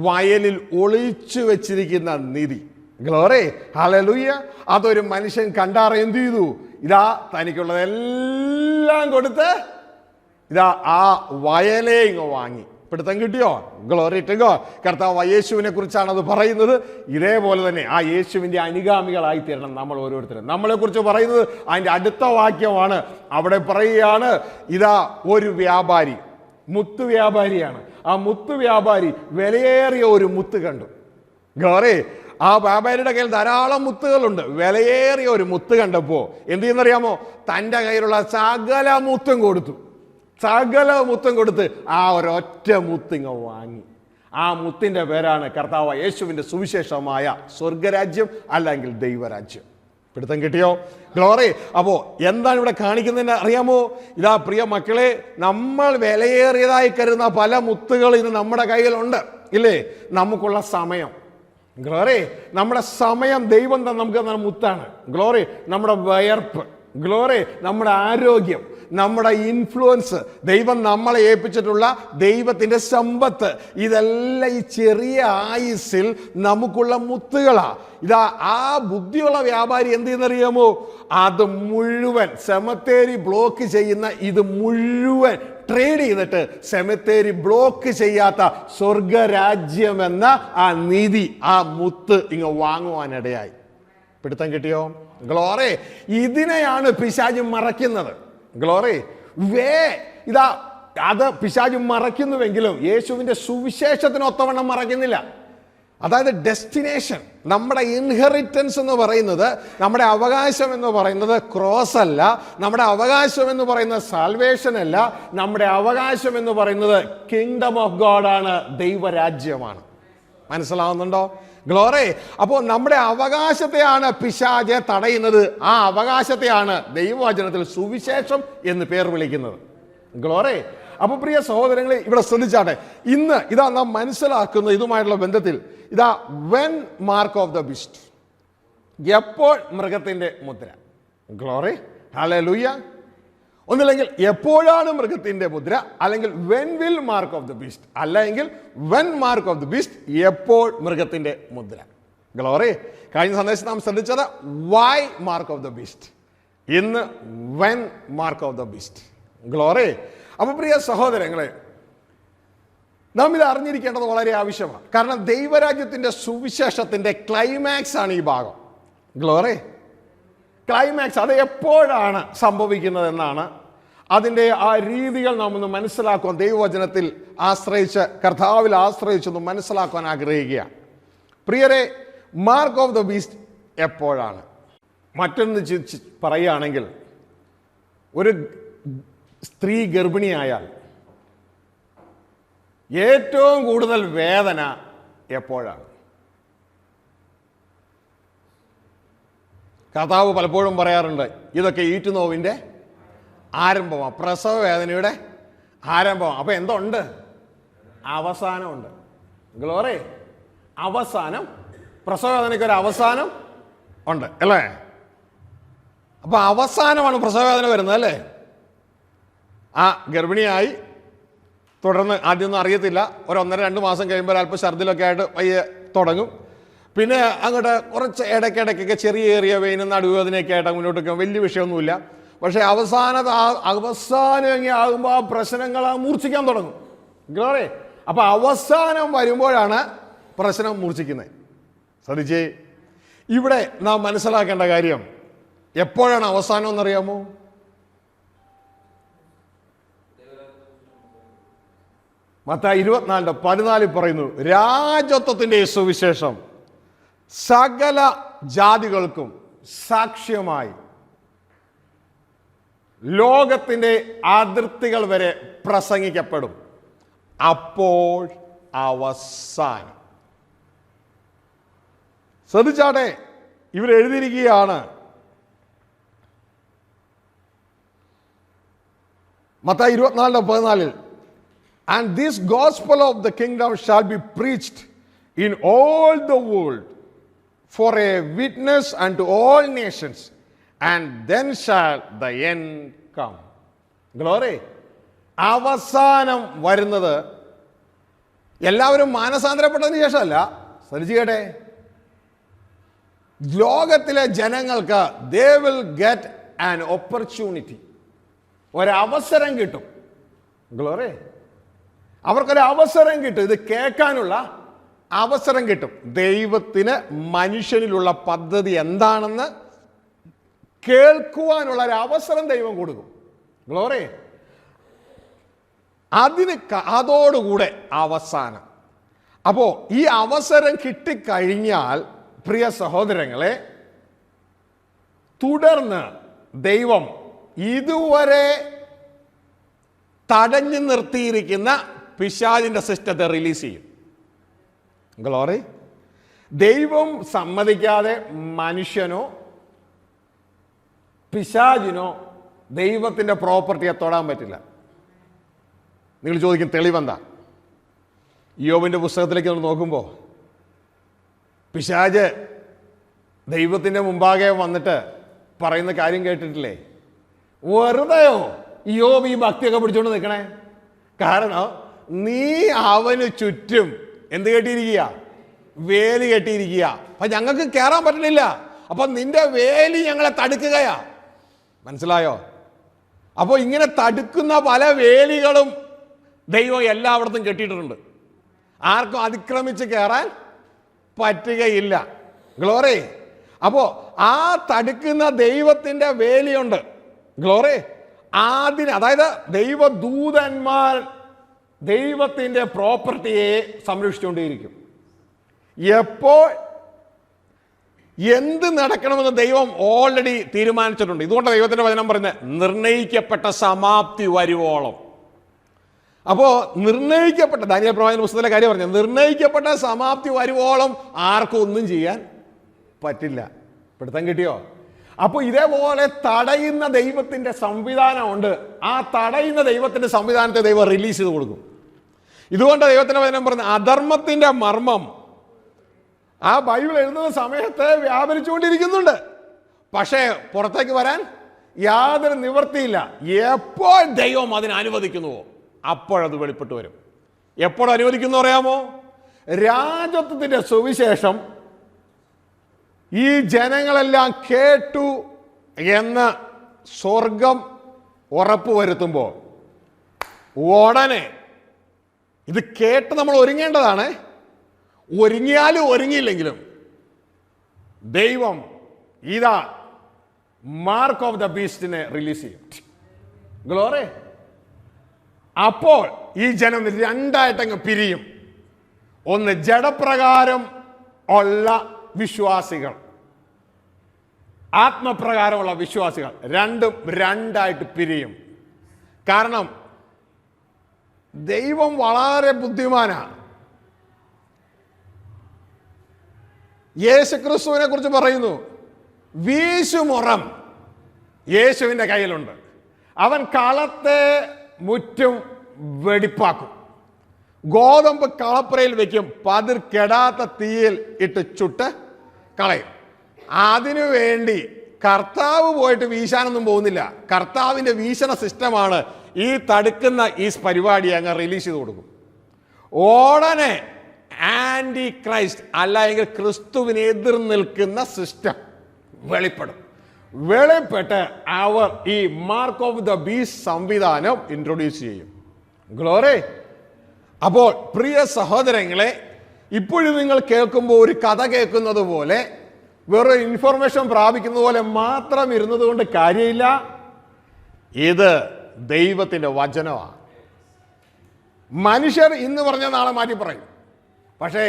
വയലിൽ ഒളിച്ചു വെച്ചിരിക്കുന്ന നിധി. ഗ്ലോറി. ഹല്ലേലൂയ. അതൊരു മനുഷ്യൻ കണ്ടാറ് എന്ത് ചെയ്തു? ഇതാ തനിക്കുള്ളതെല്ലാം കൊടുത്ത് ഇതാ ആ വയലേ ഇങ്ങ് വാങ്ങി. പിടുത്തം കിട്ടിയോ? Glory to God. കർത്താവ് യേശുവിനെ കുറിച്ചാണ് അത് പറയുന്നത്. ഇതേപോലെ തന്നെ ആ യേശുവിൻ്റെ അനുഗാമികളായി തീരണം നമ്മൾ ഓരോരുത്തരും. നമ്മളെക്കുറിച്ച് പറയുന്നത് അതിൻ്റെ അടുത്ത വാക്യമാണ്. അവിടെ പറയുകയാണ്, ഇതാ ഒരു വ്യാപാരി, മുത്ത് വ്യാപാരിയാണ്. ആ മുത്ത് വ്യാപാരി വിലയേറിയ ഒരു മുത്ത് കണ്ടു. ഗ്ലോറി. ആ വ്യാപാരിയുടെ കയ്യിൽ ധാരാളം മുത്തുകളുണ്ട്. വിലയേറിയ ഒരു മുത്ത് കണ്ടപ്പോൾ എന്ത് ചെയ്യുന്നറിയാമോ? തൻ്റെ കയ്യിലുള്ള സകല മുത്തും കൊടുത്തു. സകല മുത്തും കൊടുത്ത് ആ ഒരൊറ്റ മുത്തിങ്ങ വാങ്ങി. ആ മുത്തിൻ്റെ പേരാണ് കർത്താവ് യേശുവിൻ്റെ സുവിശേഷമായ സ്വർഗരാജ്യം അല്ലെങ്കിൽ ദൈവരാജ്യം. പിടുത്തം കിട്ടിയോ? ഗ്ലോറി. അപ്പോൾ എന്താണ് ഇവിടെ കാണിക്കുന്നതെന്ന് അറിയാമോ? ഇതാ പ്രിയ മക്കളെ, നമ്മൾ വിലയേറിയതായി കരുതുന്ന പല മുത്തുകൾ ഇന്ന് നമ്മുടെ കയ്യിലുണ്ട്, ഇല്ലേ? നമുക്കുള്ള സമയം. ഗ്ലോറി. നമ്മുടെ സമയം ദൈവം തന്നെ നമുക്ക് മുത്താണ്. ഗ്ലോറി. നമ്മുടെ വയർപ്പ്. ഗ്ലോറി, നമ്മുടെ ആരോഗ്യം, നമ്മുടെ ഇൻഫ്ലുവൻസ്, ദൈവം നമ്മളെ ഏൽപ്പിച്ചിട്ടുള്ള ദൈവത്തിൻ്റെ സമ്പത്ത്, ഇതെല്ലാം ഈ ചെറിയ ആയുസ്സിൽ നമുക്കുള്ള മുത്തുകളാ. ഇതാ ആ ബുദ്ധിയുള്ള വ്യാപാരി എന്ത് ചെയ്യുന്നറിയാമോ? അത് മുഴുവൻ സെമത്തേരി ബ്ലോക്ക് ചെയ്യുന്ന ഇത് മുഴുവൻ ട്രേഡ് ചെയ്തിട്ട് സെമത്തേരി ബ്ലോക്ക് ചെയ്യാത്ത സ്വർഗരാജ്യമെന്ന ആ നിധി, ആ മുത്ത് ഇങ്ങ് വാങ്ങുവാനിടയായി. പിടുത്തം കിട്ടിയോ? ഗ്ലോറി, ഇതിനെയാണ് പിശാച് മറയ്ക്കുന്നത്. ഗ്ലോറി, ഇതാ അത് പിശാച് മറയ്ക്കുന്നുവെങ്കിലും യേശുവിന്റെ സുവിശേഷത്തിനൊത്തവണ്ണം മറയ്ക്കുന്നില്ല. അതായത് ഡെസ്റ്റിനേഷൻ, നമ്മുടെ ഇൻഹെറിറ്റൻസ് എന്ന് പറയുന്നത്, നമ്മുടെ അവകാശം എന്ന് പറയുന്നത് ക്രോസ് അല്ല, നമ്മുടെ അവകാശം എന്ന് പറയുന്നത് സാൽവേഷൻ അല്ല, നമ്മുടെ അവകാശം എന്ന് പറയുന്നത് കിങ്ഡം ഓഫ് ഗോഡ് ആണ്, ദൈവരാജ്യമാണ്. മനസ്സിലാവുന്നുണ്ടോ? ഗ്ലോറി, അപ്പോൾ നമ്മുടെ അവകാശത്തെയാണ് പിശാച് തടയുന്നത്. ആ അവകാശത്തെയാണ് ദൈവവചനത്തിൽ സുവിശേഷം എന്ന് പേർ വിളിക്കുന്നത്. ഗ്ലോറി, അപ്പൊ പ്രിയ സഹോദരങ്ങളെ, ഇവിടെ ശ്രദ്ധിച്ചാട്ടെ, ഇന്ന് ഇതാ നാം മനസ്സിലാക്കുന്ന ഇതുമായിട്ടുള്ള ബന്ധത്തിൽ ഇതാ when mark of the beast, എപ്പോൾ മൃഗത്തിന്റെ മുദ്ര. Glory, hallelujah. ഒന്നില്ലെങ്കിൽ എപ്പോഴാണ് മൃഗത്തിന്റെ മുദ്ര, അല്ലെങ്കിൽ when will mark of the beast, അല്ലെങ്കിൽ when mark of the beast, എപ്പോൾ മൃഗത്തിന്റെ മുദ്ര. ഗ്ലോറി, കഴിഞ്ഞ സന്ദേശം നാം ശ്രദ്ധിച്ചത് why mark of the beast, ഇന്ന് when mark of the beast. Glory, അപ്പൊ പ്രിയ സഹോദരങ്ങളെ, നാം ഇത് അറിഞ്ഞിരിക്കേണ്ടത് വളരെ ആവശ്യമാണ്. കാരണം ദൈവരാജ്യത്തിന്റെ സുവിശേഷത്തിന്റെ ക്ലൈമാക്സ് ആണ് ഈ ഭാഗം. ഗ്ലോറി, ക്ലൈമാക്സ് അത് എപ്പോഴാണ് സംഭവിക്കുന്നത് എന്നാണ്. അതിൻ്റെ ആ രീതികൾ നാം ഒന്ന് മനസ്സിലാക്കുവാൻ ദൈവവചനത്തിൽ ആശ്രയിച്ച്, കർത്താവിൽ ആശ്രയിച്ചൊന്ന് മനസ്സിലാക്കുവാൻ ആഗ്രഹിക്കുക. പ്രിയരെ, മാർക്ക് ഓഫ് ദ ബീസ്റ്റ് എപ്പോഴാണ്? മറ്റൊന്ന് പറയുകയാണെങ്കിൽ, ഒരു സ്ത്രീ ഗർഭിണിയായാൽ ഏറ്റവും കൂടുതൽ വേദന എപ്പോഴാണ്? കർത്താവ് പലപ്പോഴും പറയാറുണ്ട്, ഇതൊക്കെ ഈറ്റുനോവിൻ്റെ ആരംഭമാണ്, പ്രസവ വേദനയുടെ ആരംഭമാണ്. അപ്പൊ എന്തുണ്ട്? അവസാനമുണ്ട്. ഗ്ലോറി, അവസാനം, പ്രസവ വേദനയ്ക്ക് ഒരു അവസാനം ഉണ്ട് അല്ലേ? അപ്പൊ അവസാനമാണ് പ്രസവ വേദന വരുന്നത് അല്ലേ? ആ ഗർഭിണിയായി തുടർന്ന് ആദ്യമൊന്നും അറിയത്തില്ല, ഒരു 1.5-2 മാസം കഴിയുമ്പോൾ അല്പം ഛർദിലൊക്കെ ആയിട്ട് പയ്യെ തുടങ്ങും. പിന്നെ അങ്ങോട്ട് കുറച്ച് ഇടയ്ക്കിടയ്ക്കൊക്കെ ചെറിയ വെയിനും നടുവേദനയൊക്കെ ആയിട്ട് മുന്നോട്ടൊക്കെ വലിയ വിഷയമൊന്നുമില്ല. പക്ഷേ അവസാനം ആകുമ്പോൾ ആ പ്രശ്നങ്ങൾ മൂർച്ഛിക്കാൻ തുടങ്ങും. ഗ്ലോറി, അപ്പൊ അവസാനം വരുമ്പോഴാണ് പ്രശ്നം മൂർച്ഛിക്കുന്നത്. ശ്രദ്ധിച്ചേ, ഇവിടെ നാം മനസ്സിലാക്കേണ്ട കാര്യം, എപ്പോഴാണ് അവസാനം എന്നറിയാമോ? മത്തായി 24:14 പറയുന്നു, രാജത്വത്തിന്റെ സുവിശേഷം സകല ജാതികൾക്കും സാക്ഷ്യമായി ലോകത്തിന്റെ അതിർത്തികൾ വരെ പ്രസംഗിക്കപ്പെടും, അപ്പോൾ അവസാനം. ശ്രദ്ധിച്ചാട്ടെ, ഇവരെഴുതിയിരിക്കുകയാണ്, Mathai 24:14, and this gospel of the kingdom shall be preached in all the world for a witness unto all nations, and then shall the end come. Glory, അവസാനം വരുന്നത് എല്ലാവരും മാനസാന്തരപ്പെട്ടതിന് ശേഷമല്ല. ശ്രദ്ധിക്കട്ടെ, ലോകത്തിലെ ജനങ്ങൾക്ക് they will get an opportunity, ഒരവസരം കിട്ടും. Glory, അവർക്കൊരു അവസരം കിട്ടും, ഇത് കേൾക്കാനുള്ള അവസരം കിട്ടും. ദൈവത്തിന് മനുഷ്യനിലുള്ള പദ്ധതി എന്താണെന്ന് കേൾക്കുവാനുള്ള ഒരു അവസരം ദൈവം കൊടുക്കും. ഗ്ലോറി, അതോടുകൂടെ അവസാനം. അപ്പോ ഈ അവസരം കിട്ടിക്കഴിഞ്ഞാൽ പ്രിയ സഹോദരങ്ങളെ, തുടർന്ന് ദൈവം ഇതുവരെ തടഞ്ഞു നിർത്തിയിരിക്കുന്ന പിശാചിന്റെ സിസ്റ്റത്തെ റിലീസ് ചെയ്യും. ഗ്ലോറി, ദൈവം സമ്മതിക്കാതെ മനുഷ്യനോ പിശാചിനോ ദൈവത്തിന്റെ പ്രോപ്പർട്ടിയെ തൊടാൻ പറ്റില്ല. നിങ്ങൾ ചോദിക്കും തെളിവെന്താ? യോബിന്റെ പുസ്തകത്തിലേക്ക് നമ്മൾ നോക്കുമ്പോൾ പിശാച് ദൈവത്തിന്റെ മുമ്പാകെ വന്നിട്ട് പറയുന്ന കാര്യം കേട്ടിട്ടില്ലേ? വെറുതെയോ യോബ് ഈ ഭക്തിയൊക്കെ പിടിച്ചോണ്ട് നിൽക്കണേ? കാരണം നീ അവന് ചുറ്റും എന്ത് കെട്ടിയിരിക്കുക? വേലി കെട്ടിയിരിക്കുക. അപ്പൊ ഞങ്ങൾക്ക് കയറാൻ പറ്റണില്ല. അപ്പൊ നിന്റെ വേലി ഞങ്ങളെ തടുക്കുകയാ. മനസ്സിലായോ? അപ്പോൾ ഇങ്ങനെ തടുക്കുന്ന പല വേലികളും ദൈവം എല്ലായിടത്തും കെട്ടിയിട്ടുണ്ട്. ആർക്കും അതിക്രമിച്ച് കയറാൻ പറ്റുകയില്ല. ഗ്ലോറി. അപ്പോ ആ തടുക്കുന്ന ദൈവത്തിന്റെ വേലിയുണ്ട്. ഗ്ലോറി. അതായത് ദൈവദൂതന്മാർ ദൈവത്തിന്റെ പ്രോപ്പർട്ടിയെ സംരക്ഷിച്ചുകൊണ്ടേയിരിക്കും. എപ്പോൾ എന്ത് നടക്കണമെന്ന് ദൈവം ഓൾറെഡി തീരുമാനിച്ചിട്ടുണ്ട്. ഇതുകൊണ്ട് ദൈവത്തിന്റെ വചനം പറയുന്നത് നിർണയിക്കപ്പെട്ട സമാപ്തി വരുവോളം. അപ്പോ നിർണയിക്കപ്പെട്ട ദാനിയേൽ പ്രവാചകന്റെ പുസ്തകത്തിലെ കാര്യം പറഞ്ഞ നിർണയിക്കപ്പെട്ട സമാപ്തി വരുവോളം ആർക്കും ഒന്നും ചെയ്യാൻ പറ്റില്ല. പിടുത്തം കിട്ടിയോ? അപ്പൊ ഇതേപോലെ തടയുന്ന ദൈവത്തിന്റെ സംവിധാനമുണ്ട്. ആ തടയുന്ന ദൈവത്തിന്റെ സംവിധാനത്തെ ദൈവം റിലീസ് ചെയ്ത് കൊടുക്കും. ഇതുകൊണ്ട് ദൈവത്തിന്റെ വചനം പറഞ്ഞ അധർമ്മത്തിന്റെ മർമ്മം ആ ബൈബിൾ എഴുതുന്ന സമയത്ത് വ്യാപരിച്ചുകൊണ്ടിരിക്കുന്നുണ്ട്. പക്ഷേ പുറത്തേക്ക് വരാൻ യാതൊരു നിവൃത്തിയില്ല. എപ്പോൾ ദൈവം അതിനെ അനുവദിക്കുന്നുവോ അപ്പോഴത് വെളിപ്പെട്ട് വരും. എപ്പോൾ അനുവദിക്കുന്നു അറിയാമോ? രാജത്വത്തിന്റെ സുവിശേഷം ഈ ജനങ്ങളെല്ലാം കേട്ടു എന്ന് സ്വർഗം ഉറപ്പുവരുത്തുമ്പോൾ ഉടനെ ഇത് കേട്ട് നമ്മൾ ഒരുങ്ങേണ്ടതാണ്. ഒരുങ്ങിയാലും ഒരുങ്ങിയില്ലെങ്കിലും ദൈവം ഇതാ മാർക്ക് ഓഫ് ദ ബീസ്റ്റിനെ റിലീസ് ചെയ്യും. ഗ്ലോറി. അപ്പോൾ ഈ ജനം രണ്ടായിട്ടങ്ങ് പിരിയും. ഒന്ന് ജഡപ്രകാരം ഉള്ള വിശ്വാസികൾ, ആത്മപ്രകാരമുള്ള വിശ്വാസികൾ. രണ്ടും രണ്ടായിട്ട് പിരിയും. കാരണം ദൈവം വളരെ ബുദ്ധിമാനാണ്. യേശുക്രിസ്തുവിനെ കുറിച്ച് പറയുന്നു, വീശുമുറം യേശുവിൻ്റെ കയ്യിലുണ്ട്. അവൻ കളത്തെ മുറ്റും വെടിപ്പാക്കും. ഗോതമ്പ് കളപ്പുരയിൽ വെക്കും, പതിർ കെടാത്ത തീയിൽ ഇട്ട് ചുട്ട് കളയും. അതിനു വേണ്ടി കർത്താവ് പോയിട്ട് വീശാനൊന്നും പോകുന്നില്ല. കർത്താവിൻ്റെ വീശണ സിസ്റ്റമാണ് ഈ തടുക്കുന്ന ഈ പരിപാടി അങ്ങ് റിലീസ് ചെയ്ത് കൊടുക്കും. ഉടനെ ആന്റി ക്രൈസ്റ്റ് അല്ലെങ്കിൽ ക്രിസ്തുവിന് എതിർ നിൽക്കുന്ന സിസ്റ്റം വെളിപ്പെടും. വെളിപ്പെട്ട് അവർ ഈ മാർക്ക് ഓഫ് ദ ബീസ്റ്റ് സംവിധാനം ഇൻട്രൊഡ്യൂസ് ചെയ്യും. ഗ്ലോറി. അപ്പോൾ പ്രിയ സഹോദരങ്ങളെ, ഇപ്പോഴും നിങ്ങൾ കേൾക്കുമ്പോൾ ഒരു കഥ കേൾക്കുന്നത് പോലെ, വെറും ഇൻഫർമേഷൻ പ്രാപിക്കുന്നത് പോലെ മാത്രം ഇരുന്നത് കൊണ്ട് കാര്യമില്ല. ഇത് ദൈവത്തിന്റെ വചനമാണ്. മനുഷ്യർ ഇന്ന് പറഞ്ഞ നാളെ മാറ്റി പറയും. പക്ഷേ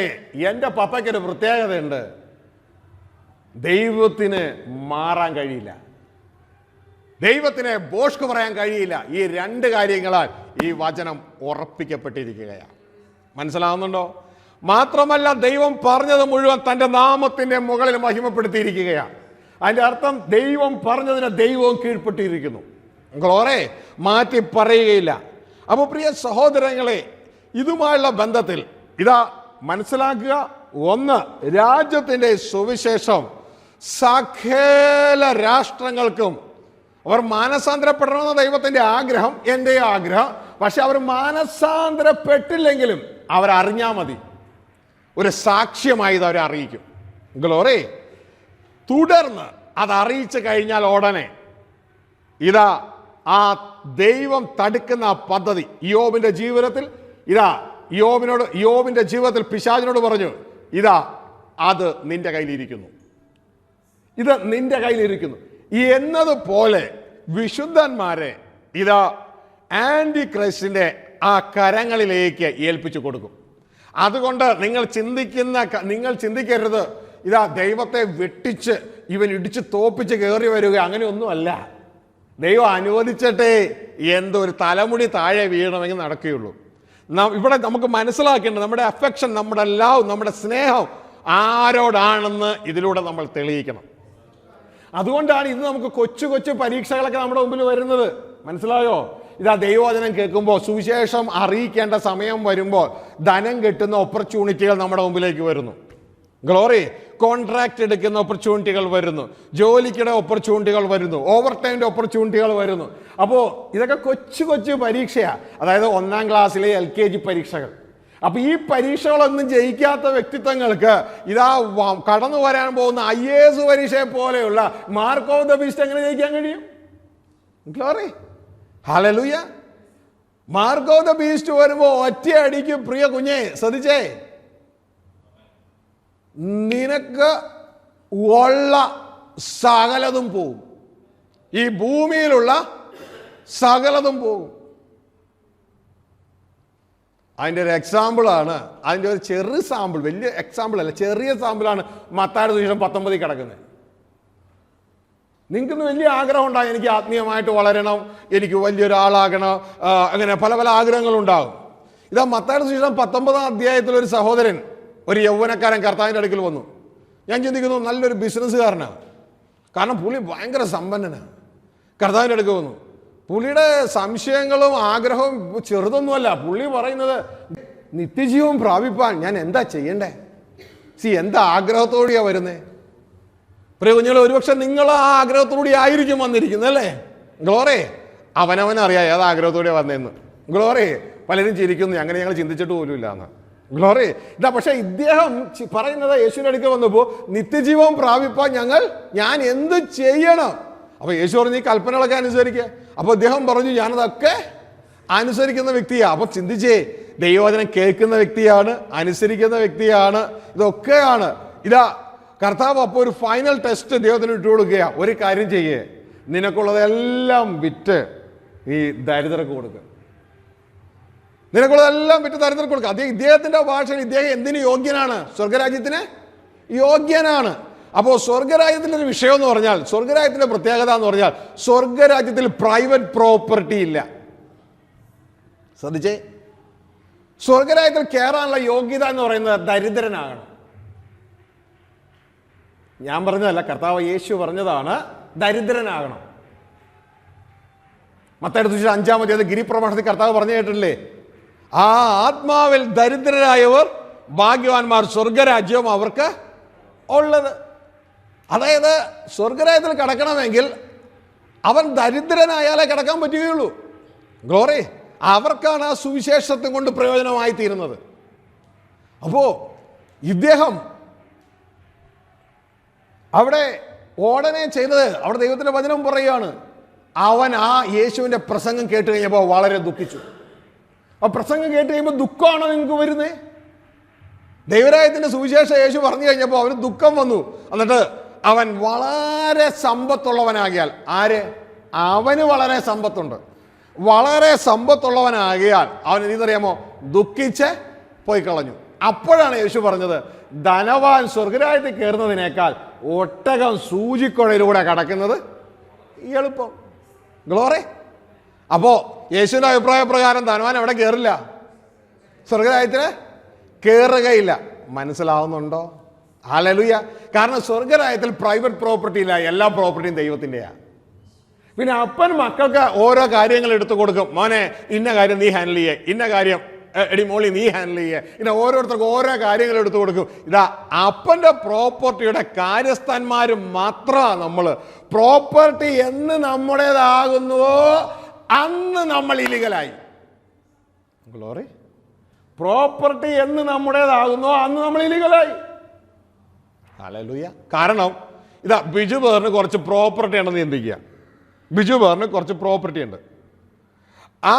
എൻ്റെ പപ്പയ്ക്കൊരു പ്രത്യേകതയുണ്ട്. ദൈവത്തിന് മാറാൻ കഴിയില്ല. ദൈവത്തിന് ബോഷ്ക്ക് പറയാൻ കഴിയില്ല. ഈ രണ്ട് കാര്യങ്ങളാൽ ഈ വചനം ഉറപ്പിക്കപ്പെട്ടിരിക്കുകയാണ്. മനസ്സിലാവുന്നുണ്ടോ? മാത്രമല്ല, ദൈവം പറഞ്ഞത് മുഴുവൻ തൻ്റെ നാമത്തിൻ്റെ മുകളിൽ മഹിമപ്പെടുത്തിയിരിക്കുകയാണ്. അതിൻ്റെ അർത്ഥം ദൈവം പറഞ്ഞതിന് ദൈവവും കീഴ്പ്പെട്ടിരിക്കുന്നു. ഗ്ലോറി. മാറ്റി പറയുകയില്ല. അപ്പോൾ പ്രിയ സഹോദരങ്ങളെ, ഇതുമായുള്ള ബന്ധത്തിൽ ഇതാ മനസ്സിലാക്കുക. ഒന്ന്, രാജ്യത്തിൻ്റെ സുവിശേഷം സകല രാഷ്ട്രങ്ങൾക്കും അവർ മാനസാന്തരപ്പെടണമെന്ന ദൈവത്തിൻ്റെ ആഗ്രഹം, എൻ്റെ ആഗ്രഹം. പക്ഷെ അവർ മാനസാന്തരപ്പെട്ടില്ലെങ്കിലും അവരറിഞ്ഞാൽ മതി. ഒരു സാക്ഷ്യമായി ഇത് അവരെ അറിയിക്കും. ഗ്ലോറി. തുടർന്ന് അത് അറിയിച്ചു കഴിഞ്ഞാൽ ഉടനെ ഇതാ ആ ദൈവം തടുക്കുന്ന പദ്ധതി യോബിന്റെ ജീവിതത്തിൽ, ഇതാ യോബിന്റെ ജീവിതത്തിൽ പിശാചിനോട് പറഞ്ഞു, ഇതാ അത് നിന്റെ കയ്യിലിരിക്കുന്നു, ഇത് നിന്റെ കയ്യിലിരിക്കുന്നു എന്നതുപോലെ വിശുദ്ധന്മാരെ ഇതാ ആന്റി ക്രൈസ്റ്റിന്റെ ആ കരങ്ങളിലേക്ക് ഏൽപ്പിച്ചു കൊടുക്കും. അതുകൊണ്ട് നിങ്ങൾ ചിന്തിക്കരുത് ഇതാ ദൈവത്തെ വെട്ടിച്ച് ഇവൻ ഇടിച്ച് തോപ്പിച്ച് കയറി വരിക, അങ്ങനെയൊന്നുമല്ല. ദൈവം അനുവദിച്ചിട്ടേ എന്തൊരു തലമുടി താഴെ വീഴണമെങ്കിൽ നടക്കുകയുള്ളൂ. ഇവിടെ നമുക്ക് മനസ്സിലാക്കേണ്ടത് നമ്മുടെ അഫെക്ഷൻ, നമ്മുടെ ലവ്, നമ്മുടെ സ്നേഹം ആരോടാണെന്ന് ഇതിലൂടെ നമ്മൾ തെളിയിക്കണം. അതുകൊണ്ടാണ് ഇന്ന് നമുക്ക് കൊച്ചു കൊച്ചു പരീക്ഷകളൊക്കെ നമ്മുടെ മുമ്പിൽ വരുന്നത്. മനസ്സിലായോ? ഇതാ ദൈവവചനം കേൾക്കുമ്പോൾ, സുവിശേഷം അറിയിക്കേണ്ട സമയം വരുമ്പോൾ ധനം കിട്ടുന്ന ഓപ്പർച്യൂണിറ്റികൾ നമ്മുടെ മുമ്പിലേക്ക് വരുന്നു. ഗ്ലോറി. കോൺട്രാക്ട് എടുക്കുന്ന ഓപ്പർച്യൂണിറ്റികൾ വരുന്നു, ജോലിക്കിടെ ഓപ്പർച്യൂണിറ്റികൾ വരുന്നു, ഓവർ ടൈമിൻ്റെ ഓപ്പർച്യൂണിറ്റികൾ വരുന്നു. അപ്പോൾ ഇതൊക്കെ കൊച്ചു കൊച്ചു പരീക്ഷയാണ്, അതായത് 1ാം ക്ലാസ്സിലെ LKG പരീക്ഷകൾ. അപ്പൊ ഈ പരീക്ഷകളൊന്നും ജയിക്കാത്ത വ്യക്തിത്വങ്ങൾക്ക് ഇതാ കടന്നു വരാൻ പോകുന്ന IAS പരീക്ഷയെ പോലെയുള്ള മാർക്ക് ഓഫ് ദ ബീസ്റ്റ് എങ്ങനെ ജയിക്കാൻ കഴിയും? Glory, hallelujah. Mark of the beast വരുമ്പോ ഒറ്റയടിക്ക് പ്രിയ കുഞ്ഞെ ശ്രദ്ധിച്ചേ, നിനക്ക് ഉള്ള സകലതും പോകും, ഈ ഭൂമിയിലുള്ള സകലതും പോകും. അതിൻ്റെ ഒരു എക്സാമ്പിളാണ്, അതിൻ്റെ ഒരു ചെറിയ സാമ്പിൾ, വലിയ എക്സാമ്പിൾ അല്ല, ചെറിയ സാമ്പിളാണ് മത്തായിയുടെ സുവിശേഷം 19 കിടക്കുന്നത്. നിങ്ങൾക്കൊന്ന് വലിയ ആഗ്രഹം ഉണ്ടാകും, എനിക്ക് ആത്മീയമായിട്ട് വളരണം, എനിക്ക് വലിയൊരാളാകണം, അങ്ങനെ പല പല ആഗ്രഹങ്ങളുണ്ടാകും. ഇതാ മത്തായിയുടെ സുവിശേഷം 19-ാം അധ്യായത്തിൽ ഒരു സഹോദരൻ, ഒരു യൗവനക്കാരൻ കർത്താവിൻ്റെ അടുക്കൽ വന്നു. ഞാൻ ചിന്തിക്കുന്നു നല്ലൊരു ബിസിനസ്സുകാരനാണ്, കാരണം പുള്ളി ഭയങ്കര സമ്പന്നനാണ്. കർത്താവിൻ്റെ അടുക്കൽ വന്നു. പുള്ളിയുടെ സംശയങ്ങളും ആഗ്രഹവും ചെറുതൊന്നുമല്ല. പുള്ളി പറയുന്നത്, നിത്യജീവൻ പ്രാപിപ്പാൻ ഞാൻ എന്താ ചെയ്യണ്ടേ? എന്താ ആഗ്രഹത്തോടെയാ വരുന്നേ? പ്രിയ കുഞ്ഞുങ്ങൾ, ഒരുപക്ഷെ നിങ്ങൾ ആ ആഗ്രഹത്തോടെ ആയിരിക്കും വന്നിരിക്കുന്നത് അല്ലേ? ഗ്ലോറി, അവനവനറിയാം ഏത് ആഗ്രഹത്തോടെ വന്നതെന്ന്. ഗ്ലോറി, പലരും ചിരിക്കുന്നു, അങ്ങനെ ഞങ്ങൾ ചിന്തിച്ചിട്ട് പോലും ഇല്ല എന്ന്. ഗ്ലോറി, ഇതാ പക്ഷെ ഇദ്ദേഹം പറയുന്നത് യേശുവിൻ്റെ അടുക്കൽ വന്നപ്പോൾ നിത്യജീവൻ പ്രാപിപ്പാൻ ഞാൻ എന്ത് ചെയ്യണം? അപ്പൊ യേശു പറഞ്ഞു, ഈ കൽപ്പനകളൊക്കെ അനുസരിക്കുക. അപ്പൊ അദ്ദേഹം പറഞ്ഞു, ഞാനതൊക്കെ അനുസരിക്കുന്ന വ്യക്തിയാണ്. അപ്പൊ ചിന്തിച്ചേ, ദൈവവചനം കേൾക്കുന്ന വ്യക്തിയാണ്, അനുസരിക്കുന്ന വ്യക്തിയാണ്, ഇതൊക്കെയാണ്. ഇതാ കർത്താവ് അപ്പോൾ ഒരു ഫൈനൽ ടെസ്റ്റ് ദൈവത്തിന് ഇട്ട് കൊടുക്കുക. ഒരു കാര്യം ചെയ്യേ, നിനക്കുള്ളതെല്ലാം വിറ്റ് ഈ ദരിദ്രർക്ക് കൊടുക്കുക. നിനക്കുള്ളതെല്ലാം വിറ്റ് ദരിദ്രർക്ക് കൊടുക്കുക. ഇദ്ദേഹത്തിന്റെ ഭാഷയിൽ ഇദ്ദേഹം എന്തിന് യോഗ്യനാണ്? സ്വർഗരാജ്യത്തിന് യോഗ്യനാണ്. അപ്പോൾ സ്വർഗരാജ്യത്തിൻ്റെ ഒരു വിഷയം എന്ന് പറഞ്ഞാൽ, സ്വർഗരാജ്യത്തിൻ്റെ പ്രത്യേകത എന്ന് പറഞ്ഞാൽ, സ്വർഗരാജ്യത്തിൽ പ്രൈവറ്റ് പ്രോപ്പർട്ടി ഇല്ല. ശ്രദ്ധിച്ചേ, സ്വർഗരാജ്യത്തിൽ കയറാനുള്ള യോഗ്യത എന്ന് പറയുന്നത് ദരിദ്രനാകണം. ഞാൻ പറഞ്ഞതല്ല, കർത്താവ് യേശു പറഞ്ഞതാണ്, ദരിദ്രനാകണം. മത്തായിയുടെ സുവിശേഷം 5-ാം അധ്യായത്തിൽ ഗിരിപ്രഭാഷണത്തിൽ കർത്താവ് പറഞ്ഞു കേട്ടില്ലേ, ആ ആത്മാവിൽ ദരിദ്രരായവർ ഭാഗ്യവാന്മാർ, സ്വർഗരാജ്യവും അവർക്ക് ഉള്ളത്. അതായത് സ്വർഗരാജ്യത്തിൽ കടക്കണമെങ്കിൽ അവൻ ദരിദ്രനായാലേ കടക്കാൻ പറ്റുകയുള്ളൂ. ഗ്ലോറി, അവർക്കാണ് ആ സുവിശേഷത്തെ കൊണ്ട് പ്രയോജനമായി തീരുന്നത്. അപ്പോ ഇദ്ദേഹം അവിടെ ഉടനെ ചെയ്തത്, അവിടെ ദൈവത്തിന്റെ വചനം പറയുകയാണ്, അവൻ ആ യേശുവിന്റെ പ്രസംഗം കേട്ട് കഴിഞ്ഞപ്പോൾ വളരെ ദുഃഖിച്ചു. ആ പ്രസംഗം കേട്ട് കഴിയുമ്പോൾ ദുഃഖമാണോ നിങ്ങൾക്ക് വരുന്നേ? ദൈവരാജ്യത്തിന്റെ സുവിശേഷം യേശു പറഞ്ഞു കഴിഞ്ഞപ്പോൾ അവന് ദുഃഖം വന്നു. എന്നിട്ട് അവൻ വളരെ സമ്പത്തുള്ളവനാകിയാൽ, അവന് വളരെ സമ്പത്തുണ്ട്, വളരെ സമ്പത്തുള്ളവനാകിയാൽ അവൻ എന്തെന്നറിയാമോ? ദുഃഖിച്ച് പോയി കളഞ്ഞു. അപ്പോഴാണ് യേശു പറഞ്ഞത്, ധനവാൻ സ്വർഗരാജ്യത്തിൽ കയറുന്നതിനേക്കാൾ ഒട്ടകം സൂചിക്കുഴയിലൂടെ കടക്കുന്നത് എളുപ്പം. ഗ്ലോറി. അപ്പോ യേശുവിന്റെ അഭിപ്രായ പ്രകാരം ധനവാൻ എവിടെ കയറില്ല? സ്വർഗരാജ്യത്തിന് കയറുകയില്ല. മനസ്സിലാവുന്നുണ്ടോ? ഹല്ലേലൂയ. കാരണം സ്വർഗരാജ്യത്തിൽ പ്രൈവറ്റ് പ്രോപ്പർട്ടി ഇല്ല, എല്ലാ പ്രോപ്പർട്ടിയും ദൈവത്തിൻ്റെയാ. പിന്നെ അപ്പൻ മക്കൾക്ക് ഓരോ കാര്യങ്ങൾ എടുത്തു കൊടുക്കും. മോനെ, ഇന്ന കാര്യം നീ ഹാൻഡിൽ ചെയ്യേ, ഇന്ന കാര്യം എടി മോളി നീ ഹാൻഡിൽ ചെയ്യേ, ഇങ്ങനെ ഓരോരുത്തർക്കും ഓരോ കാര്യങ്ങൾ എടുത്തു കൊടുക്കും. ഇതാ അപ്പൻ്റെ പ്രോപ്പർട്ടിയുടെ കാര്യസ്ഥന്മാർ മാത്രമാണ് നമ്മൾ. പ്രോപ്പർട്ടി എന്ന് നമ്മുടേതാകുന്നുവോ അന്ന് നമ്മൾ ഇലീഗലായി. ഗ്ലോറി. പ്രോപ്പർട്ടി എന്ന് നമ്മുടേതാകുന്നോ അന്ന് നമ്മൾ ഇലീഗലായി. ഹല്ലേലൂയ. കാരണം ഇതാ ബിജു പേറിന് കുറച്ച് പ്രോപ്പർട്ടി ഉണ്ടെന്ന് ചിന്തിക്കുക. ബിജു പേറിന് കുറച്ച് പ്രോപ്പർട്ടി ഉണ്ട്. ആ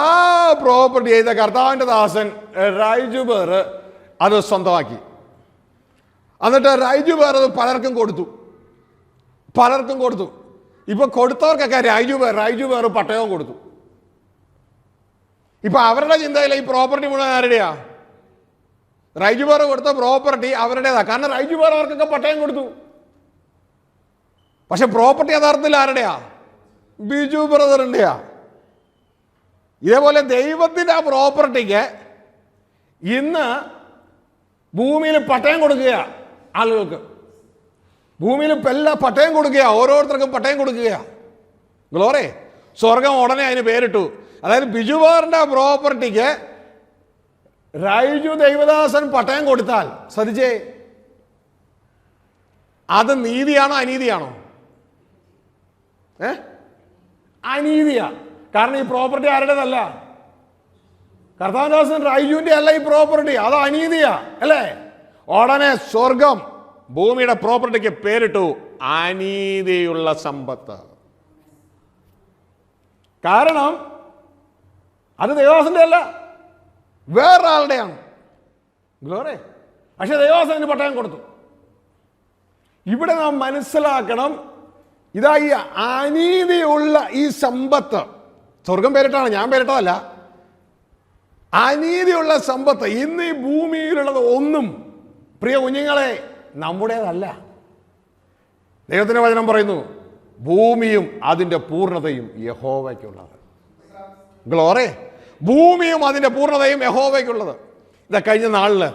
പ്രോപ്പർട്ടി ചെയ്ത കർത്താവിൻ്റെ ദാസൻ റൈജു പേർ അത് സ്വന്തമാക്കി. എന്നിട്ട് റൈജു പേർ അത് പലർക്കും കൊടുത്തു. ഇപ്പൊ കൊടുത്തവർക്കൊക്കെ റൈജു പേർ പട്ടയവും കൊടുത്തു. ഇപ്പൊ അവരുടെ ചിന്തയില്ല, ഈ പ്രോപ്പർട്ടി മുഴുവൻ ആരുടെയാ? റൈജു പേർ കൊടുത്ത പ്രോപ്പർട്ടി അവരുടേതാ. കാരണം റൈജു പേർ അവർക്കൊക്കെ പട്ടയം കൊടുത്തു. പക്ഷെ പ്രോപ്പർട്ടി യഥാർത്ഥത്തിൽ ആരുടെയാ? ബിജു ബ്രദറിന്റെയാ. ഇതേപോലെ ദൈവത്തിന്റെ ആ പ്രോപ്പർട്ടിക്ക് ഇന്ന് ഭൂമിയിൽ പട്ടയം കൊടുക്കുക. ആളുകൾക്ക് ഭൂമിയിൽ എല്ലാ പട്ടയം കൊടുക്കുക, ഓരോരുത്തർക്കും പട്ടയം കൊടുക്കുക. ഗ്ലോറി. സ്വർഗം ഉടനെ അതിന് പേരിട്ടു. അതായത് ബിജുവാറിന്റെ പ്രോപ്പർട്ടിക്ക് റൈജു ദൈവദാസൻ പട്ടയം കൊടുത്താൽ, ശ്രദ്ധിച്ചേ, അത് നീതിയാണോ അനീതിയാണോ? അനീതിയാ. കാരണം ഈ പ്രോപ്പർട്ടി ആരുടേതല്ല, കർത്താവിന്റെ റൈജുവിന്റെ അല്ല ഈ പ്രോപ്പർട്ടി, അത് അനീതിയാ അല്ലേ? ഉടനെ സ്വർഗം ഭൂമിയുടെ പ്രോപ്പർട്ടിക്ക് പേരിട്ടു അനീതിയുള്ള സമ്പത്ത്. കാരണം അത് ദൈവദാസന്റെ അല്ല, വേറൊരാളുടെയാണ്. ഗ്ലോറി. പക്ഷെ ദൈവദാസന് പട്ടയം കൊടുത്തു. ഇവിടെ നാം മനസ്സിലാക്കണം, ഇതാ ഈ അനീതിയുള്ള ഈ സമ്പത്ത് സ്വർഗം പേരിട്ടാണ്, ഞാൻ പേരിട്ടതല്ല. അനീതിയുള്ള സമ്പത്ത് ഇന്ന് ഈ ഭൂമിയിലുള്ളത് ഒന്നും പ്രിയ കുഞ്ഞുങ്ങളെ നമ്മുടേതല്ല. ദൈവത്തിന്റെ വചനം പറയുന്നു, ഭൂമിയും അതിൻ്റെ പൂർണ്ണതയും യഹോവയ്ക്കുള്ളത്. ഗ്ലോറി. ഭൂമിയും അതിൻ്റെ പൂർണ്ണതയും യഹോവയ്ക്കുള്ളത്. ഇതാ കഴിഞ്ഞ നാളില്